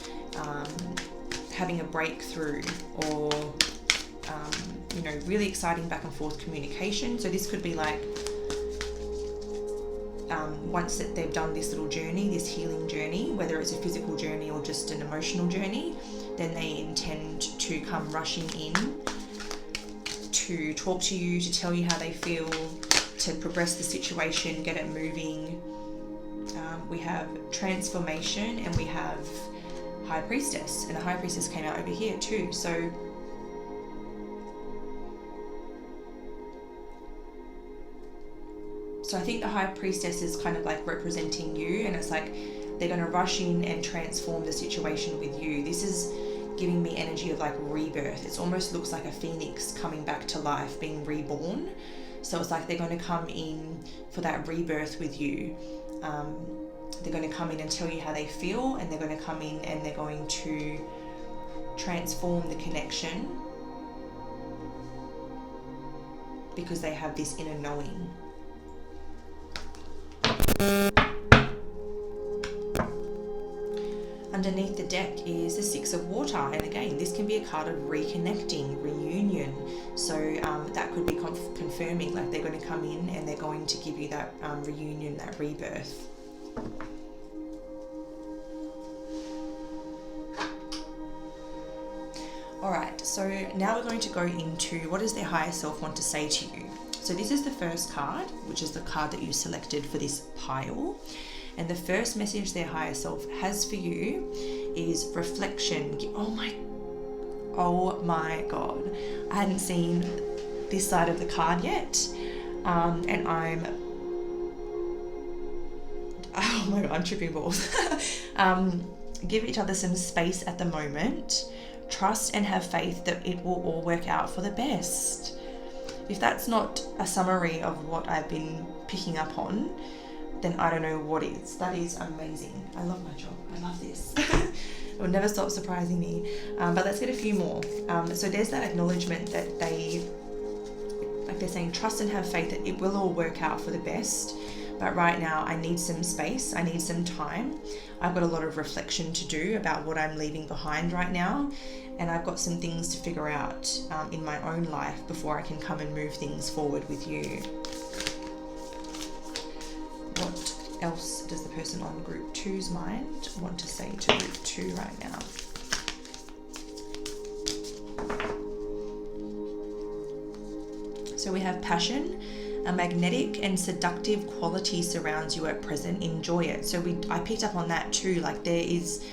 having a breakthrough, or you know, really exciting back and forth communication. So this could be like once that they've done this little journey, this healing journey, whether it's a physical journey or just an emotional journey, then they intend to come rushing in to talk to you, to tell you how they feel, to progress the situation, get it moving. We have Transformation, and we have High Priestess, and the High Priestess came out over here too. So I think the High Priestess is kind of like representing you, and it's like they're going to rush in and transform the situation with you. This is giving me energy of like rebirth. It almost looks like a phoenix coming back to life, being reborn. So it's like they're going to come in for that rebirth with you. They're going to come in and tell you how they feel, and they're going to come in and they're going to transform the connection because they have this inner knowing. Underneath the deck is the 6 of Water, and again, this can be a card of reconnecting, reunion. So that could be confirming, like they're going to come in and they're going to give you that reunion, that rebirth. Alright, so now we're going to go into what does their higher self want to say to you. So this is the first card, which is the card that you selected for this pile. And the first message their higher self has for you is reflection. Oh my God. I hadn't seen this side of the card yet. And oh my God, I'm tripping balls. Give each other some space at the moment. Trust and have faith that it will all work out for the best. If that's not a summary of what I've been picking up on, then I don't know what is. That is amazing. I love my job. I love this. It will never stop surprising me. But let's get a few more. So there's that acknowledgement that they're saying, trust and have faith that it will all work out for the best. But right now I need some space. I need some time. I've got a lot of reflection to do about what I'm leaving behind right now. And I've got some things to figure out in my own life before I can come and move things forward with you. What else does the person on group 2's mind want to say to group 2 right now? So we have passion. A magnetic and seductive quality surrounds you at present. Enjoy it. So I picked up on that too. Like there is,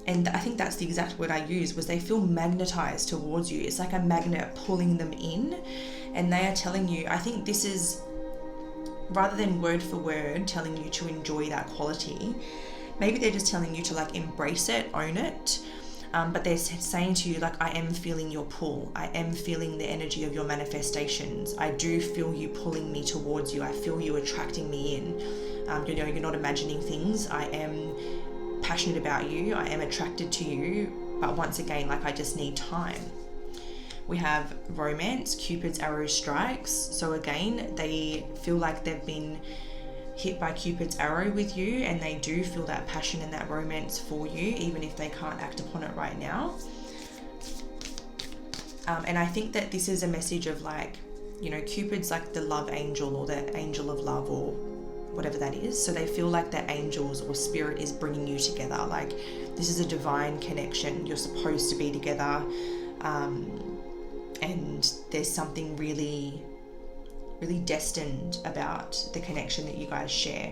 and I think that's the exact word I used, was they feel magnetized towards you. It's like a magnet pulling them in, and they are telling you, I think this is, rather than word for word telling you to enjoy that quality, maybe they're just telling you to like embrace it, own it. But they're saying to you, like, I am feeling your pull. I am feeling the energy of your manifestations. I do feel you pulling me towards you. I feel you attracting me in. You're not imagining things. I am passionate about you. I am attracted to you. But once again, like, I just need time. We have romance, Cupid's arrow strikes. So again, they feel like they've been hit by Cupid's arrow with you, and they do feel that passion and that romance for you, even if they can't act upon it right now. And I think that this is a message of like, Cupid's like the love angel or the angel of love or whatever that is. So they feel like their angels or spirit is bringing you together. Like this is a divine connection. You're supposed to be together. And there's something really destined about the connection that you guys share.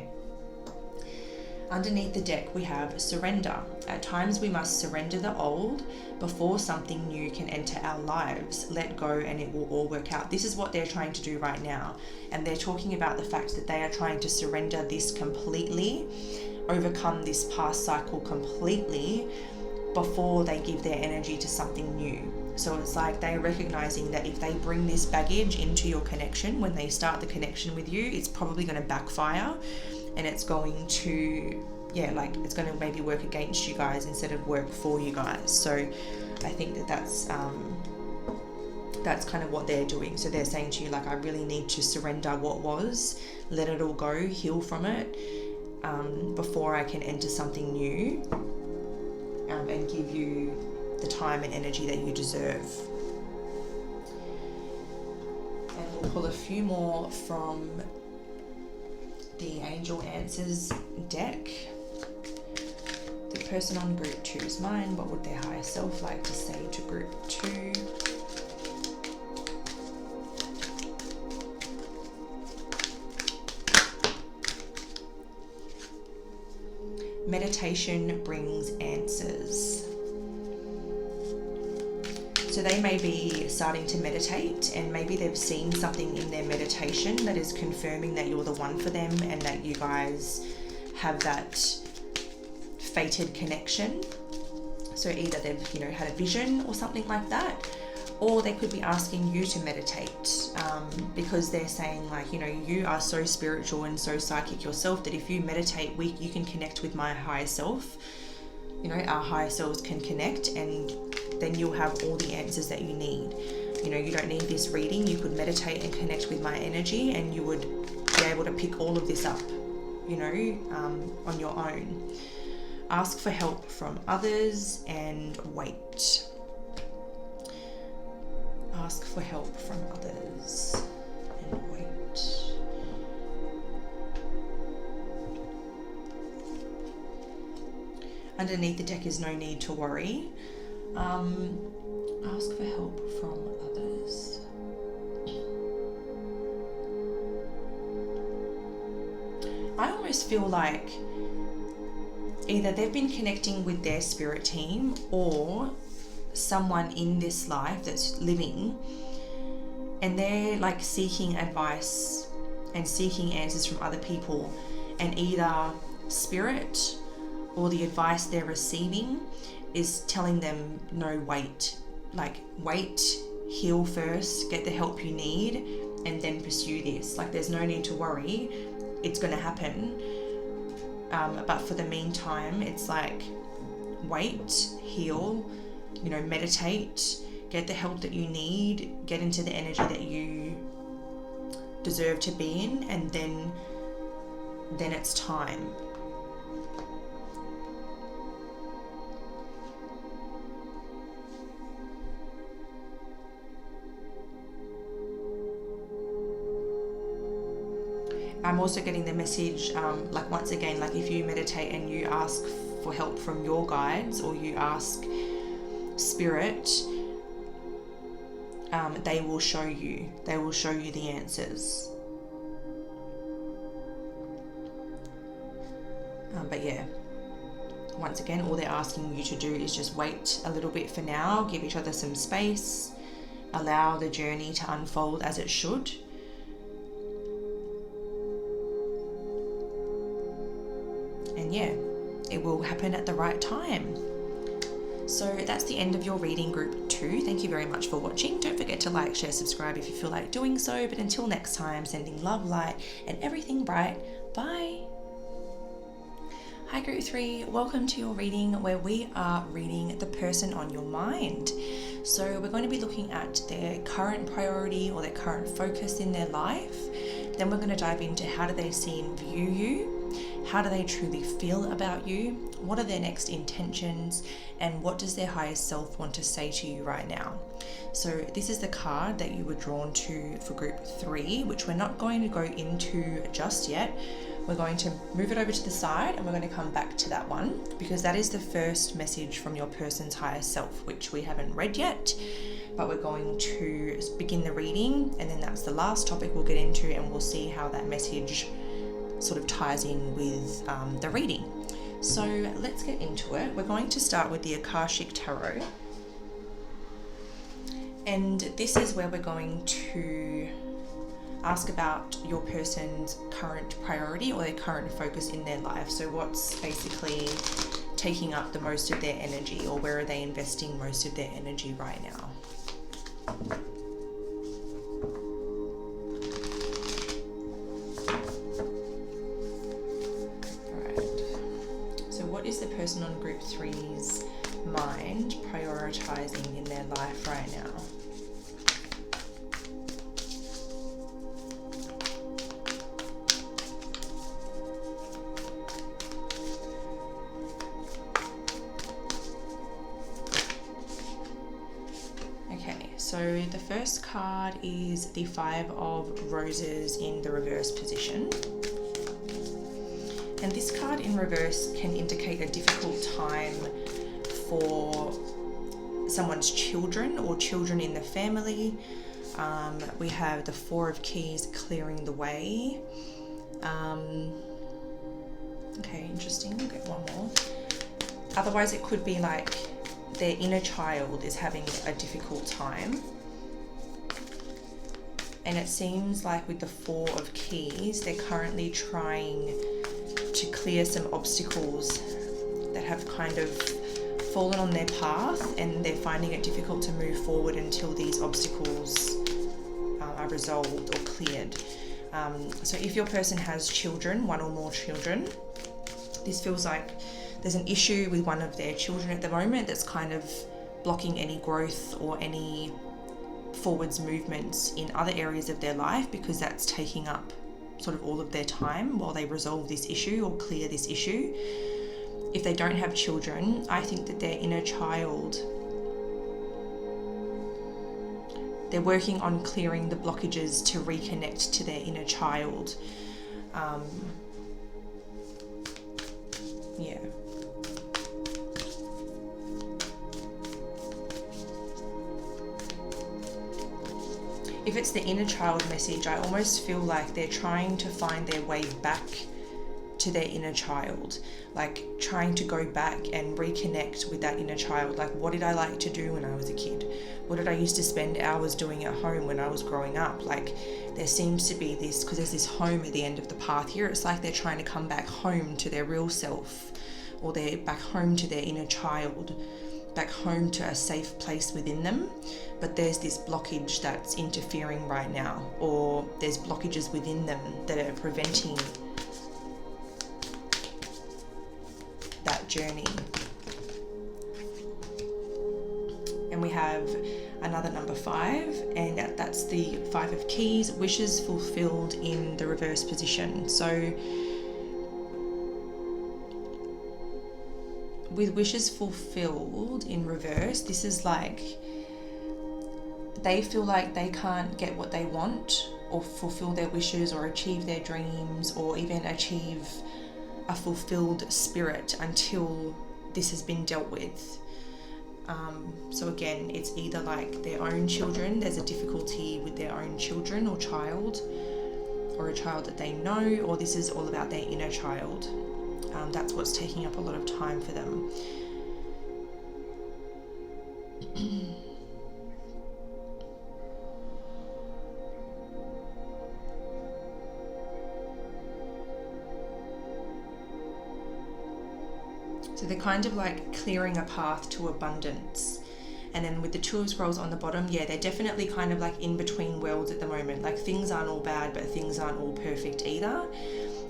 Underneath the deck, we have surrender. At times we must surrender the old before something new can enter our lives. Let go and it will all work out. This is what they're trying to do right now. And they're talking about the fact that they are trying to surrender this completely, overcome this past cycle completely before they give their energy to something new. So it's like they're recognizing that if they bring this baggage into your connection, when they start the connection with you, it's probably going to backfire, and it's going to, it's going to maybe work against you guys instead of work for you guys. So I think that's kind of what they're doing. So they're saying to you, like, I really need to surrender what was, let it all go, heal from it, before I can enter something new, and give you the time and energy that you deserve. And we'll pull a few more from the Angel Answers deck. The person on group 2's mind, what would their higher self like to say to group 2? Meditation brings answers. So they may be starting to meditate, and maybe they've seen something in their meditation that is confirming that you're the one for them and that you guys have that fated connection. So either they've, had a vision or something like that, or they could be asking you to meditate, because they're saying, like, you are so spiritual and so psychic yourself that if you meditate, you can connect with my higher self. Our higher selves can connect, and then you'll have all the answers that you need. You don't need this reading. You could meditate and connect with my energy, and you would be able to pick all of this up, on your own. Ask for help from others and wait. Ask for help from others and wait. Underneath the deck is no need to worry. Ask for help from others. I almost feel like either they've been connecting with their spirit team or someone in this life that's living, and they're like seeking advice and seeking answers from other people, and either spirit or the advice they're receiving is telling them, no, wait, heal first, get the help you need, and then pursue this. Like, there's no need to worry, it's going to happen. But for the meantime, it's like, wait, heal, meditate, get the help that you need, get into the energy that you deserve to be in, and then it's time. I'm also getting the message, once again, if you meditate and you ask for help from your guides, or you ask spirit, they will show you the answers. But yeah, once again, all they're asking you to do is just wait a little bit for now, give each other some space, allow the journey to unfold as it should. And yeah, it will happen at the right time. So that's the end of your reading group 2. Thank you very much for watching. Don't forget to like, share, subscribe if you feel like doing so. But until next time, sending love, light, and everything bright. Bye. Hi group 3, welcome to your reading where we are reading the person on your mind. So we're going to be looking at their current priority or their current focus in their life. Then we're going to dive into how do they see and view you, how do they truly feel about you, what are their next intentions, and what does their higher self want to say to you right now. So this is the card that you were drawn to for group 3, which we're not going to go into just yet. We're going to move it over to the side and we're going to come back to that one because that is the first message from your person's higher self, which we haven't read yet, but we're going to begin the reading, and then that's the last topic we'll get into, and we'll see how that message sort of ties in with the reading. So let's get into it. We're going to start with the Akashic Tarot, and this is where we're going to ask about your person's current priority or their current focus in their life. So what's basically taking up the most of their energy, or where are they investing most of their energy right now? Alright, so what is the person on group 3's mind prioritizing in their life right now? So the first card is the 5 of Roses in the reverse position. And this card in reverse can indicate a difficult time for someone's children or children in the family. We have the 4 of Keys clearing the way. Okay, interesting. We'll get one more. Otherwise, it could be like their inner child is having a difficult time. And it seems like with the 4 of Keys, they're currently trying to clear some obstacles that have kind of fallen on their path, and they're finding it difficult to move forward until these obstacles are resolved or cleared. So if your person has children, 1 or more children, this feels like there's an issue with one of their children at the moment that's kind of blocking any growth or any forwards movements in other areas of their life, because that's taking up sort of all of their time while they resolve this issue or clear this issue. If they don't have children, I think that their inner child, they're working on clearing the blockages to reconnect to their inner child. Yeah. If it's the inner child message, I almost feel like they're trying to find their way back to their inner child, like trying to go back and reconnect with that inner child. Like, what did I like to do when I was a kid? What did I used to spend hours doing at home when I was growing up? Like, there seems to be this, because there's this home at the end of the path here, it's like they're trying to come back home to their real self, or they're back home to their inner child, back home to a safe place within them. But there's this blockage that's interfering right now, or there's blockages within them that are preventing that journey. And we have another number 5, and that's the 5 of keys, wishes fulfilled in the reverse position. So with wishes fulfilled in reverse, this is like they feel like they can't get what they want, or fulfill their wishes, or achieve their dreams, or even achieve a fulfilled spirit until this has been dealt with. So again, it's either like their own children, there's a difficulty with their own children or child, or a child that they know, or this is all about their inner child. That's what's taking up a lot of time for them. So they're kind of like clearing a path to abundance. And then with the 2 of Scrolls on the bottom, yeah, they're definitely kind of like in between worlds at the moment. Like things aren't all bad, but things aren't all perfect either.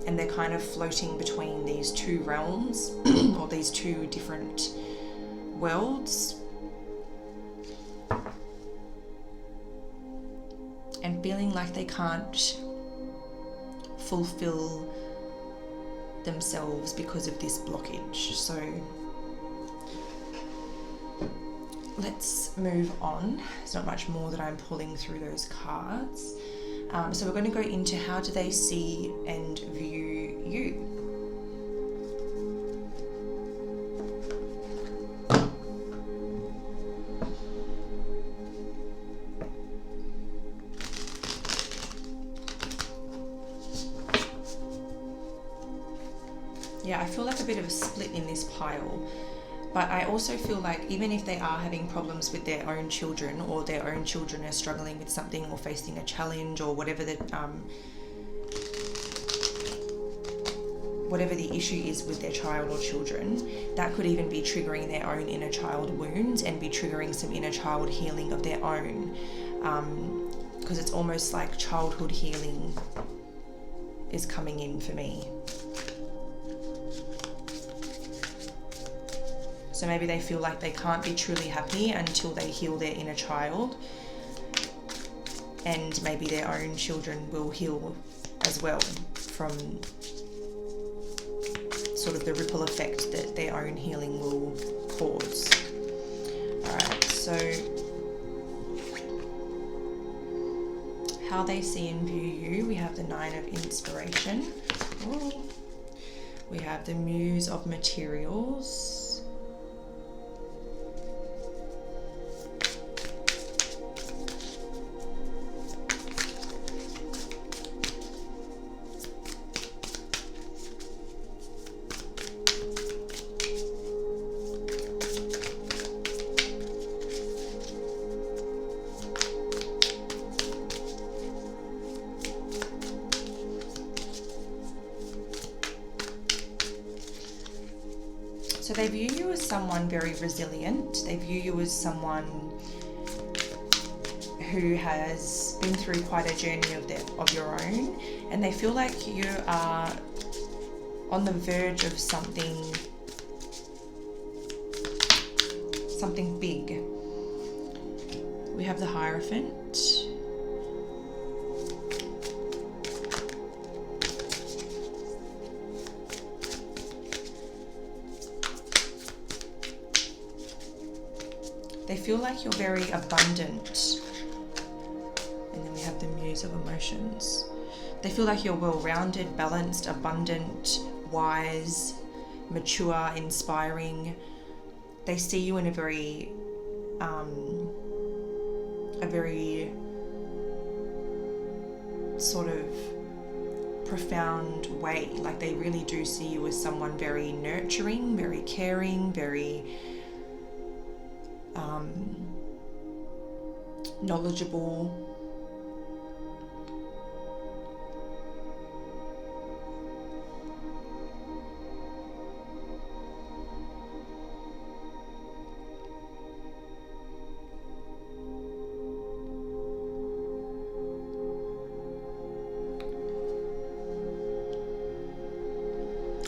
And they're kind of floating between these 2 realms or these 2 different worlds. And feeling like they can't fulfill themselves because of this blockage. So let's move on. There's not much more that I'm pulling through those cards. So we're going to go into how do they see and view you. Yeah, I feel like a bit of a split in this pile, but I also feel like even if they are having problems with their own children, or their own children are struggling with something or facing a challenge, or whatever the issue is with their child or children, that could even be triggering their own inner child wounds and be triggering some inner child healing of their own, because it's almost like childhood healing is coming in for me. So maybe they feel like they can't be truly happy until they heal their inner child, and maybe their own children will heal as well from sort of the ripple effect that their own healing will cause. Alright, so how they see and view you, we have the 9 of Inspiration. Ooh. We have the Muse of Materials. So they view you as someone very resilient. They view you as someone who has been through quite a journey of your own, and they feel like you are on the verge of something big. We have the Hierophant. They feel like you're very abundant. And then we have the Muse of Emotions. They feel like you're well-rounded, balanced, abundant, wise, mature, inspiring. They see you in a very sort of profound way. Like they really do see you as someone very nurturing, very caring, very knowledgeable.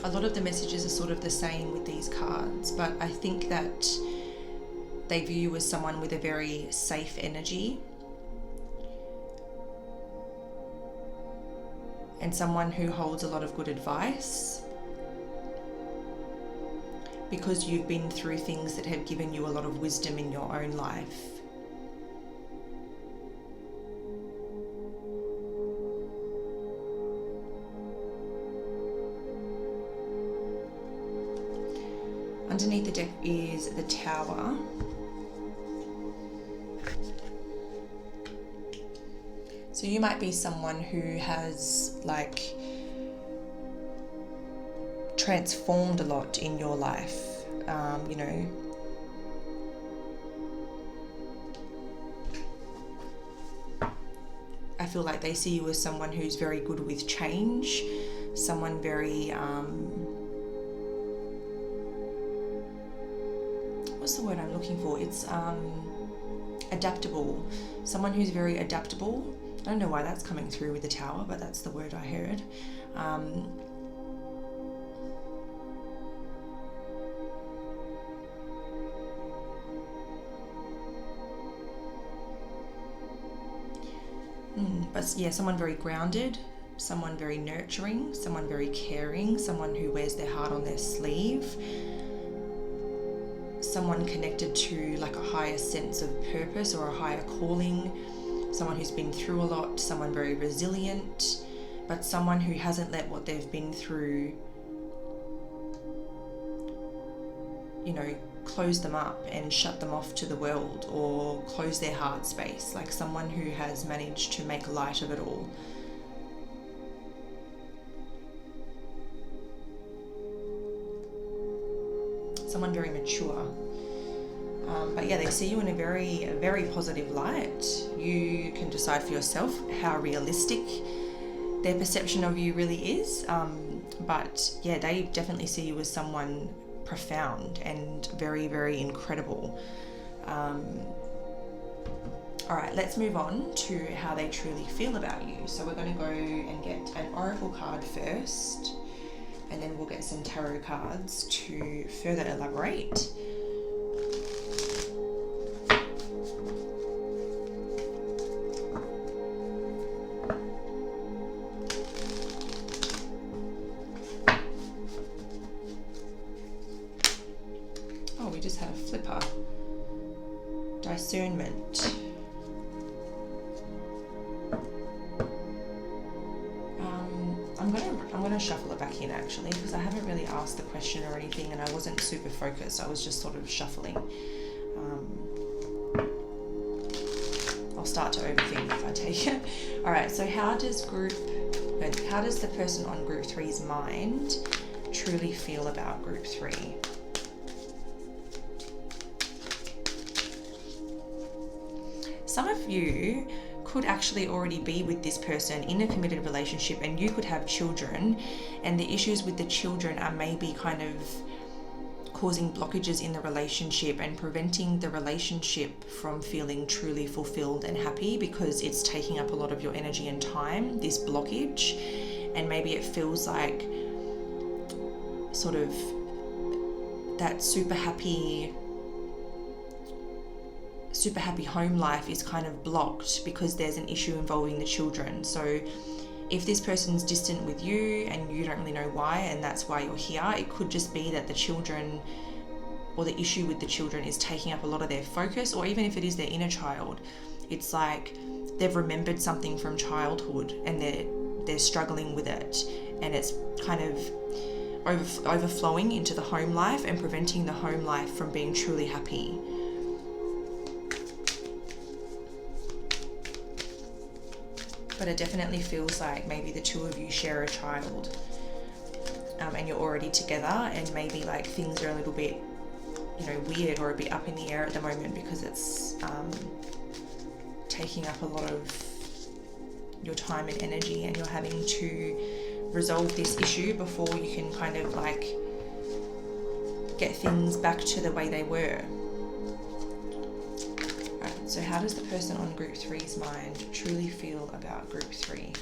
A lot of the messages are sort of the same with these cards, but I think that they view you as someone with a very safe energy and someone who holds a lot of good advice because you've been through things that have given you a lot of wisdom in your own life. Underneath the deck is the Tower. So you might be someone who has like transformed a lot in your life, you know. I feel like they see you as someone who's very good with change, someone very, what's the word I'm looking for? It's adaptable. Someone who's very adaptable. I don't know why that's coming through with the Tower, but that's the word I heard. But yeah, someone very grounded, someone very nurturing, someone very caring, someone who wears their heart on their sleeve, someone connected to like a higher sense of purpose or a higher calling, someone who's been through a lot, someone very resilient, but someone who hasn't let what they've been through, you know, close them up and shut them off to the world or close their heart space, like someone who has managed to make light of it all. Someone very mature. But yeah, they see you in a very positive light. You can decide for yourself how realistic their perception of you really is. But yeah, they definitely see you as someone profound and very incredible. All right, let's move on to how they truly feel about you. So we're going to go and get an oracle card first, and then we'll get some tarot cards to further elaborate. Oh, we just had a flipper. Discernment. I'm gonna shuffle it back in actually, because I haven't really asked the question or anything, and I wasn't super focused. I was just sort of shuffling. I'll start to overthink if I take it. All right. So how does the person on group 3's mind truly feel about group 3? Some of you could actually already be with this person in a committed relationship, and you could have children, and the issues with the children are maybe kind of causing blockages in the relationship and preventing the relationship from feeling truly fulfilled and happy, because it's taking up a lot of your energy and time, this blockage. And maybe it feels like sort of that super happy home life is kind of blocked because there's an issue involving the children. So if this person's distant with you and you don't really know why, and that's why you're here, it could just be that the children or the issue with the children is taking up a lot of their focus. Or even if it is their inner child, it's like they've remembered something from childhood and they're struggling with it, and it's kind of overflowing into the home life and preventing the home life from being truly happy. But it definitely feels like maybe the two of you share a child, and you're already together, and maybe like things are a little bit, you know, weird or a bit up in the air at the moment because it's taking up a lot of your time and energy, and you're having to resolve this issue before you can kind of like get things back to the way they were. So how does the person on group 3's mind truly feel about group 3?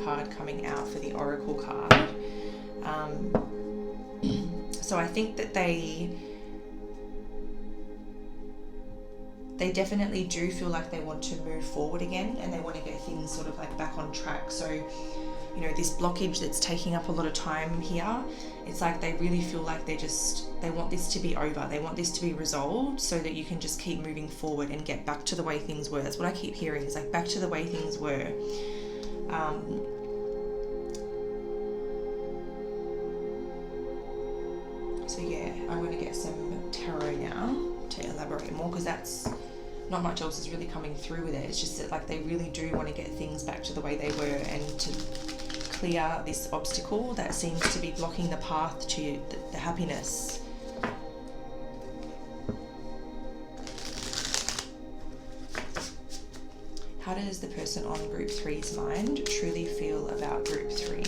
card coming out for the Oracle card. So I think that they definitely do feel like they want to move forward again, and they want to get things sort of like back on track. So, you know, this blockage that's taking up a lot of time here, it's like they really feel like they want this to be over. They want this to be resolved so that you can just keep moving forward and get back to the way things were. That's what I keep hearing, is like back to the way things were. So yeah, I'm going to get some tarot now to elaborate more, because that's not much else is really coming through with it. It's just that like they really do want to get things back to the way they were, and to clear this obstacle that seems to be blocking the path to the happiness. How does the person on group 3's mind truly feel about group 3?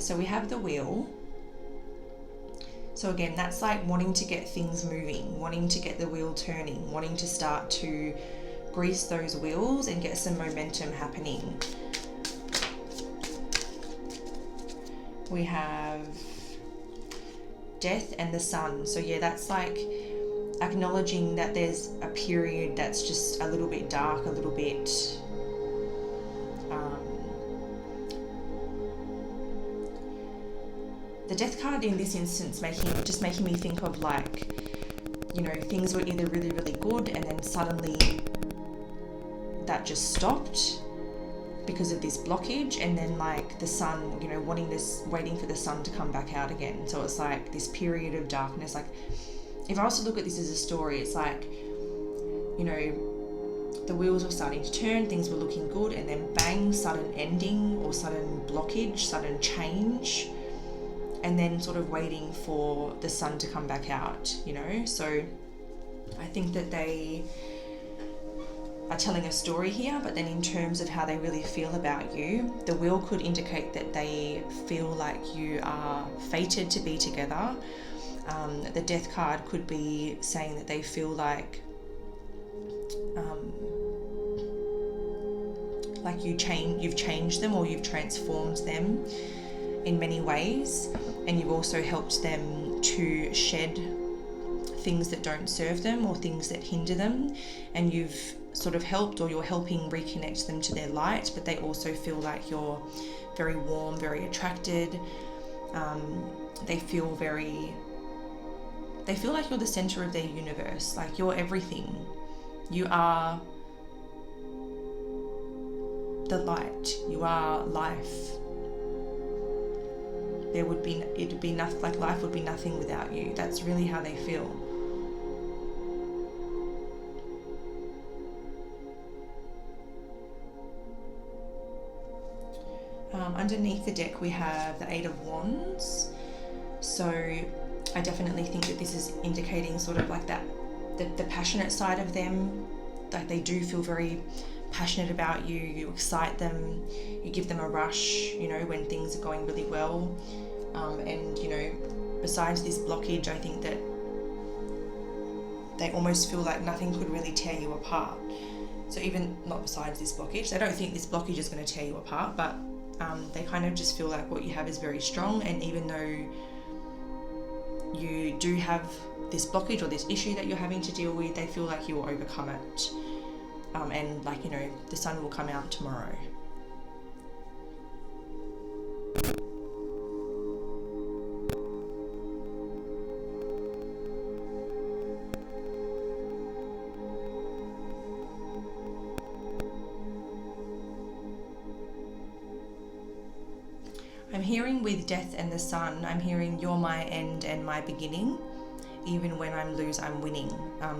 So we have the wheel. So again, that's like wanting to get things moving, wanting to get the wheel turning, wanting to start to grease those wheels and get some momentum happening. We have death and the sun. So yeah, that's like acknowledging that there's a period that's just a little bit dark, a little bit the death card in this instance making me think of, like, you know, things were either really, really good and then suddenly that just stopped because of this blockage, and then like the sun, you know, waiting for the sun to come back out again. So it's like this period of darkness. Like, if I was to look at this as a story, it's like, you know, the wheels were starting to turn, things were looking good, and then bang, sudden ending or sudden blockage, sudden change, and then sort of waiting for the sun to come back out, you know. So I think that they are telling a story here, but then in terms of how they really feel about you, the wheel could indicate that they feel like you are fated to be together. The death card could be saying that they feel like you've changed them, or you've transformed them in many ways, and you've also helped them to shed things that don't serve them or things that hinder them, and you've sort of helped, or you're helping reconnect them to their light, but they also feel like you're very warm, very attracted. They feel like you're the center of their universe, like you're everything. You are the light, you are life. It'd be nothing, like life would be nothing without you. That's really how they feel. Underneath the deck we have the 8 of Wands. So I definitely think that this is indicating sort of like that, the passionate side of them. Like they do feel very passionate about you. You excite them, you give them a rush, you know, when things are going really well. And you know, besides this blockage, I think that they almost feel like nothing could really tear you apart. So even not besides this blockage, they don't think this blockage is going to tear you apart, but they kind of just feel like what you have is very strong, and even though you do have this blockage or this issue that you're having to deal with, they feel like you will overcome it. And like, you know, the sun will come out tomorrow. I'm hearing with death and the sun, I'm hearing you're my end and my beginning. Even when I lose, I'm winning.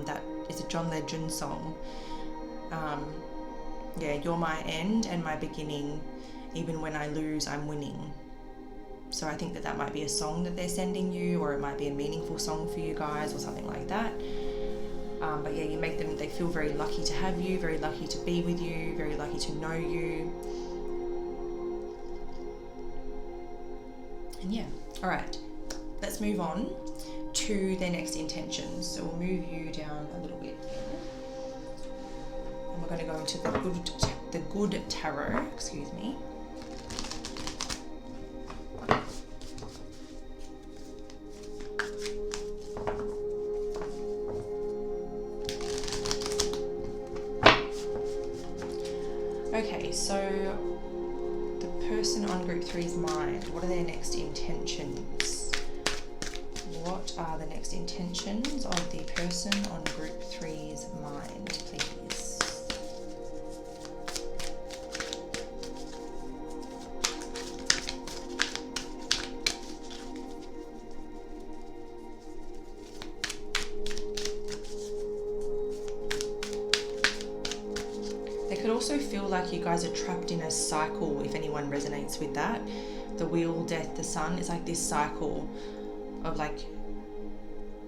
That is a John Legend song. Yeah, you're my end and my beginning. Even when I lose, I'm winning. So I think that might be a song that they're sending you, or it might be a meaningful song for you guys, or something like that. But yeah, you make them, they feel very lucky to have you, very lucky to be with you, very lucky to know you. And yeah, all right, let's move on to to their next intentions. So we'll move you down a little bit. And we're going to go into the good tarot, excuse me. Okay, so the person on group 3's mind, what are their next intentions? What are the next intentions of the person on group 3's mind, please? They could also feel like you guys are trapped in a cycle, if anyone resonates with that. The wheel, death, the sun, is like this cycle of like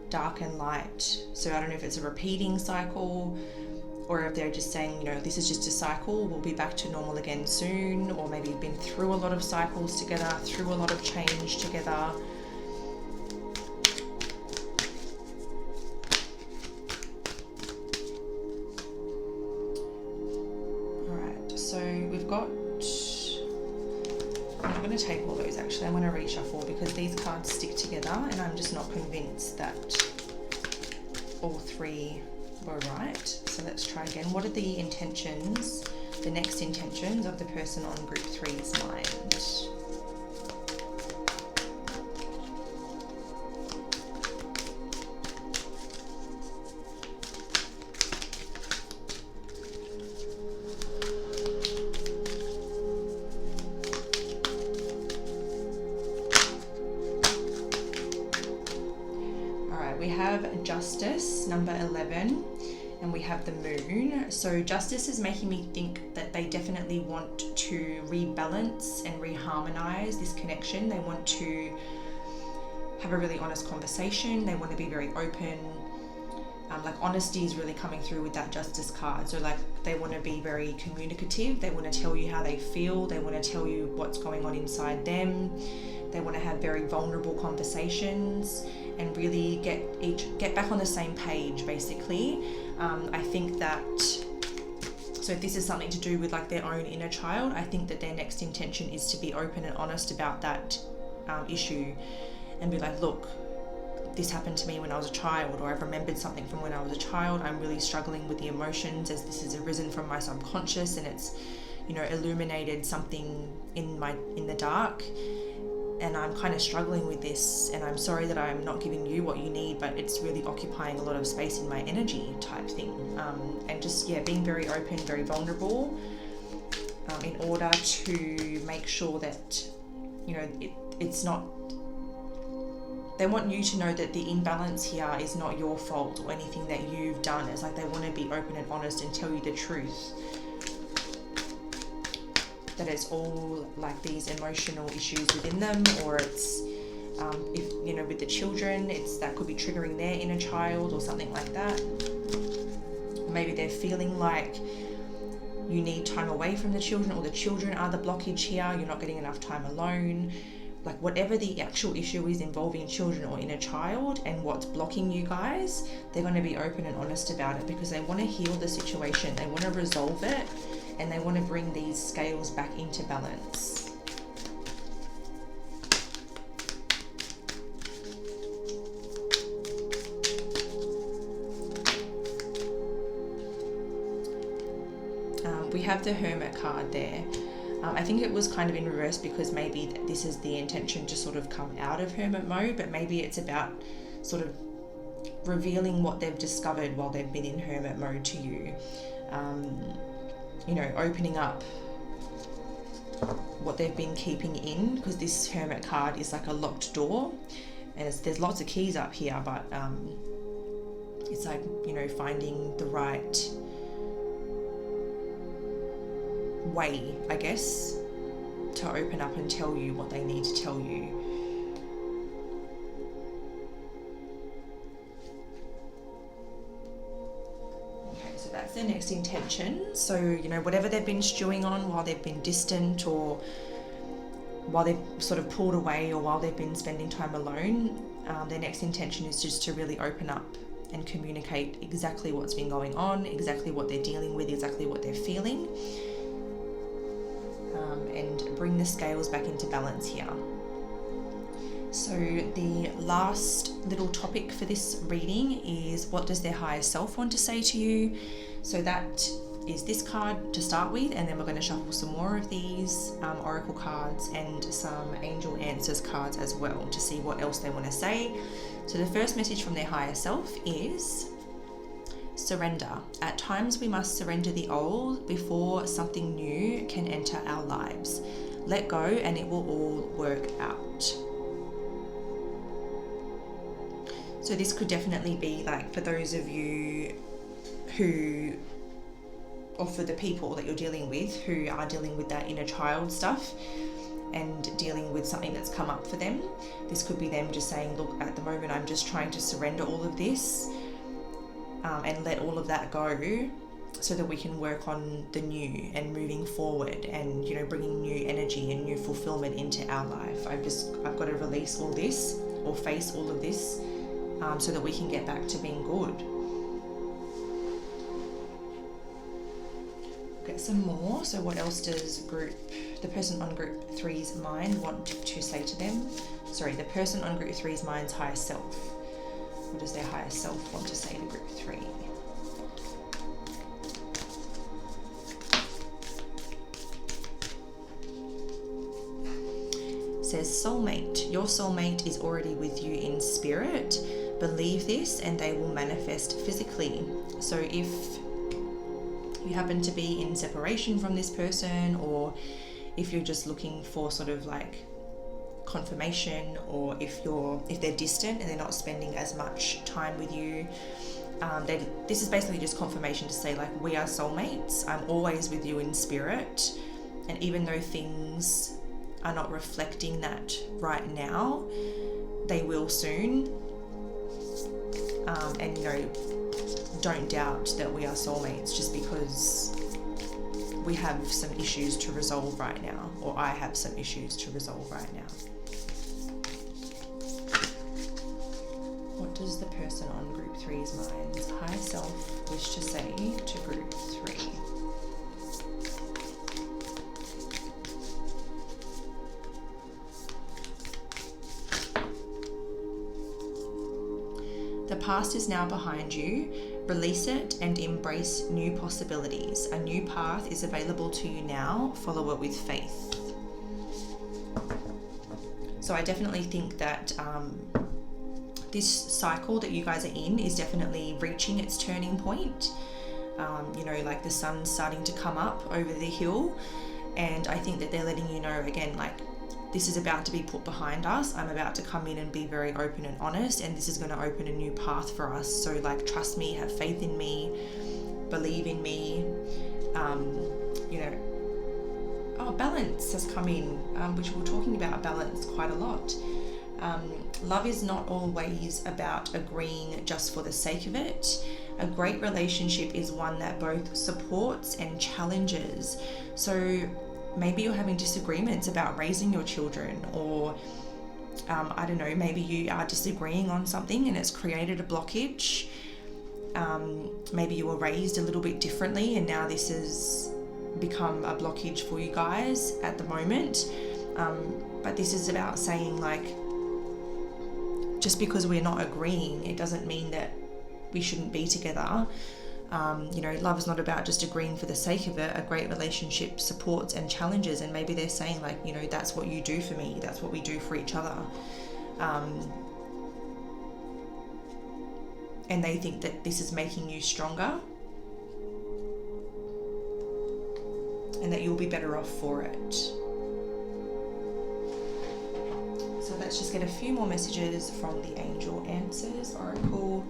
dark and light. So I don't know if it's a repeating cycle, or if they're just saying, you know, this is just a cycle, we'll be back to normal again soon, or maybe you've been through a lot of cycles together, through a lot of change together. Alright, so we've got, I'm going to take all those actually, I'm going to reshuffle because these cards stick together and I'm just not convinced that all three were right. So let's try again. What are the intentions, the next intentions of the person on group 3's mind? We have Justice, number 11, and we have the Moon. So Justice is making me think that they definitely want to rebalance and reharmonize this connection. They want to have a really honest conversation. They want to be very open. Like honesty is really coming through with that Justice card. So like they want to be very communicative. They want to tell you how they feel. They want to tell you what's going on inside them. They want to have very vulnerable conversations and really get back on the same page, basically. I think that, so if this is something to do with like their own inner child, I think that their next intention is to be open and honest about that issue and be like, look, this happened to me when I was a child, or I've remembered something from when I was a child. I'm really struggling with the emotions as this has arisen from my subconscious and it's, you know, illuminated something in the dark. And I'm kind of struggling with this, and I'm sorry that I'm not giving you what you need, but it's really occupying a lot of space in my energy type thing. And just, yeah, being very open, very vulnerable, in order to make sure that, you know, it's not, they want you to know that the imbalance here is not your fault or anything that you've done. It's like they want to be open and honest and tell you the truth. That it's all like these emotional issues within them, or it's if, you know, with the children, it's that could be triggering their inner child or something like that. Maybe they're feeling like you need time away from the children, or the children are the blockage here, you're not getting enough time alone. Like whatever the actual issue is involving children or inner child and what's blocking you guys, they're going to be open and honest about it because they want to heal the situation, they want to resolve it, and they want to bring these scales back into balance. We have the Hermit card there. I think it was kind of in reverse because maybe this is the intention to sort of come out of Hermit mode, but maybe it's about sort of revealing what they've discovered while they've been in Hermit mode to you. You know, opening up what they've been keeping in, because this Hermit card is like a locked door, and there's lots of keys up here, but it's like, you know, finding the right way, I guess, to open up and tell you what they need to tell you. That's their next intention. So, you know, whatever they've been stewing on while they've been distant, or while they've sort of pulled away, or while they've been spending time alone, Their next intention is just to really open up and communicate exactly what's been going on, exactly what they're dealing with, exactly what they're feeling, and bring the scales back into balance here. So the last little topic for this reading is, what does their higher self want to say to you? So that is this card to start with, and then we're going to shuffle some more of these oracle cards and some angel answers cards as well to see what else they want to say. So the first message from their higher self is surrender. At times we must surrender the old before something new can enter our lives. Let go and it will all work out. So this could definitely be like for those of you who, or for the people that you're dealing with who are dealing with that inner child stuff and dealing with something that's come up for them. This could be them just saying, look, at the moment I'm just trying to surrender all of this and let all of that go so that we can work on the new and moving forward and, you know, bringing new energy and new fulfillment into our life. I've got to release all this or face all of this so that we can get back to being good. Get some more. So what else does the person on group 3's mind want to say to them? Sorry, the person on group 3's mind's higher self. What does their higher self want to say to group 3? It says soulmate. Your soulmate is already with you in spirit. Believe this and they will manifest physically. So if you happen to be in separation from this person, or if you're just looking for sort of like confirmation, or if they're distant and they're not spending as much time with you, this is basically just confirmation to say, like, we are soulmates. I'm always with you in spirit, and even though things are not reflecting that right now, they will soon. And you know, don't doubt that we are soulmates just because we have some issues to resolve right now, or I have some issues to resolve right now. What does the person on group 3's mind's higher self wish to say to group 3? The past is now behind you. Release it and embrace new possibilities. A new path is available to you now. Follow it with faith. So I definitely think that this cycle that you guys are in is definitely reaching its turning point. You know, like the sun's starting to come up over the hill, and I think that they're letting you know again, like, this is about to be put behind us. I'm about to come in and be very open and honest, and this is going to open a new path for us. So like, trust me, have faith in me, believe in me. You know, balance has come in, which we're talking about balance quite a lot. Love is not always about agreeing just for the sake of it. A great relationship is one that both supports and challenges. So maybe you're having disagreements about raising your children, or I don't know, maybe you are disagreeing on something and it's created a blockage. Maybe you were raised a little bit differently and now this has become a blockage for you guys at the moment. But this is about saying, like, just because we're not agreeing, it doesn't mean that we shouldn't be together. You know, love is not about just agreeing for the sake of it. A great relationship supports and challenges, and maybe they're saying, like, you know, that's what you do for me, that's what we do for each other. And they think that this is making you stronger and that you'll be better off for it. So let's just get a few more messages from the Angel Answers Oracle.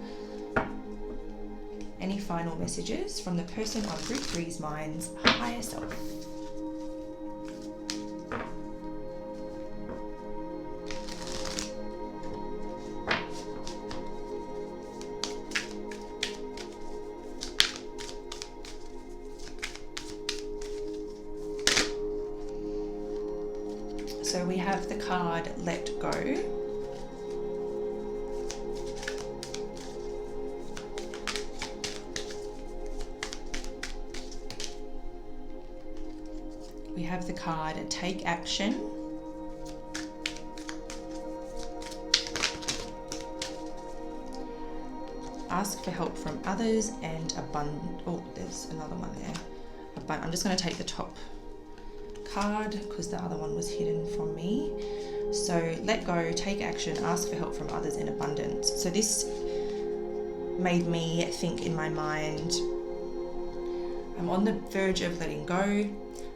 Any final messages from the person on group 3's mind's higher self? So we have the card Let Go. have the card Take Action. Ask for help from others and oh, there's another one there. I'm just going to take the top card because the other one was hidden from me. So let go, take action, ask for help from others in abundance. So this made me think in my mind, I'm on the verge of letting go,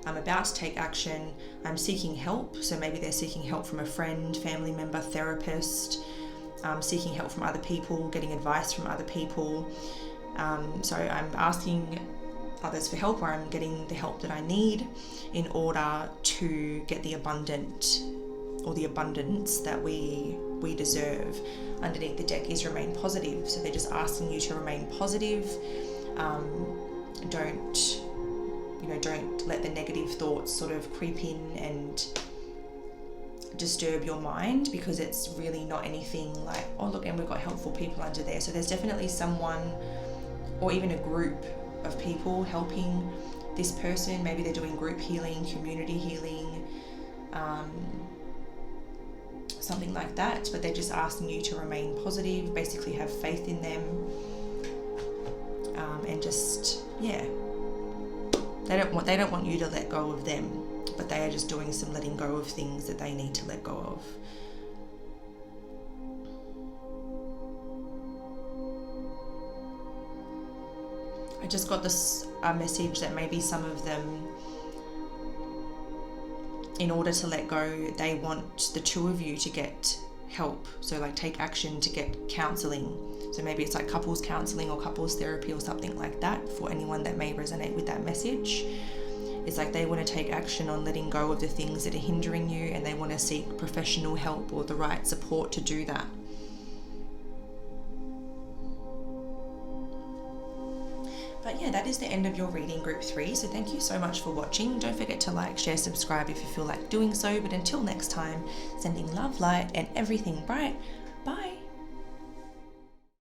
I'm about to take action, I'm seeking help. So maybe they're seeking help from a friend, family member, therapist, seeking help from other people, getting advice from other people. So I'm asking others for help, or I'm getting the help that I need in order to get the abundance that we deserve. Underneath the deck is remain positive. So they're just asking you to remain positive. Don't let the negative thoughts sort of creep in and disturb your mind, because it's really not anything like, oh look, and we've got helpful people under there. So there's definitely someone or even a group of people helping this person. Maybe they're doing group healing, community healing, something like that, but they're just asking you to remain positive, basically have faith in them, and just, yeah, they don't want you to let go of them, but they are just doing some letting go of things that they need to let go of. I just got this message that maybe some of them, in order to let go, they want the two of you to get help. So like take action to get counselling. So maybe it's like couples counselling or couples therapy or something like that, for anyone that may resonate with that message. It's like they want to take action on letting go of the things that are hindering you, and they want to seek professional help or the right support to do that. But yeah, that is the end of your reading, group 3. So thank you so much for watching. Don't forget to like, share, subscribe if you feel like doing so. But until next time, sending love, light, and everything bright.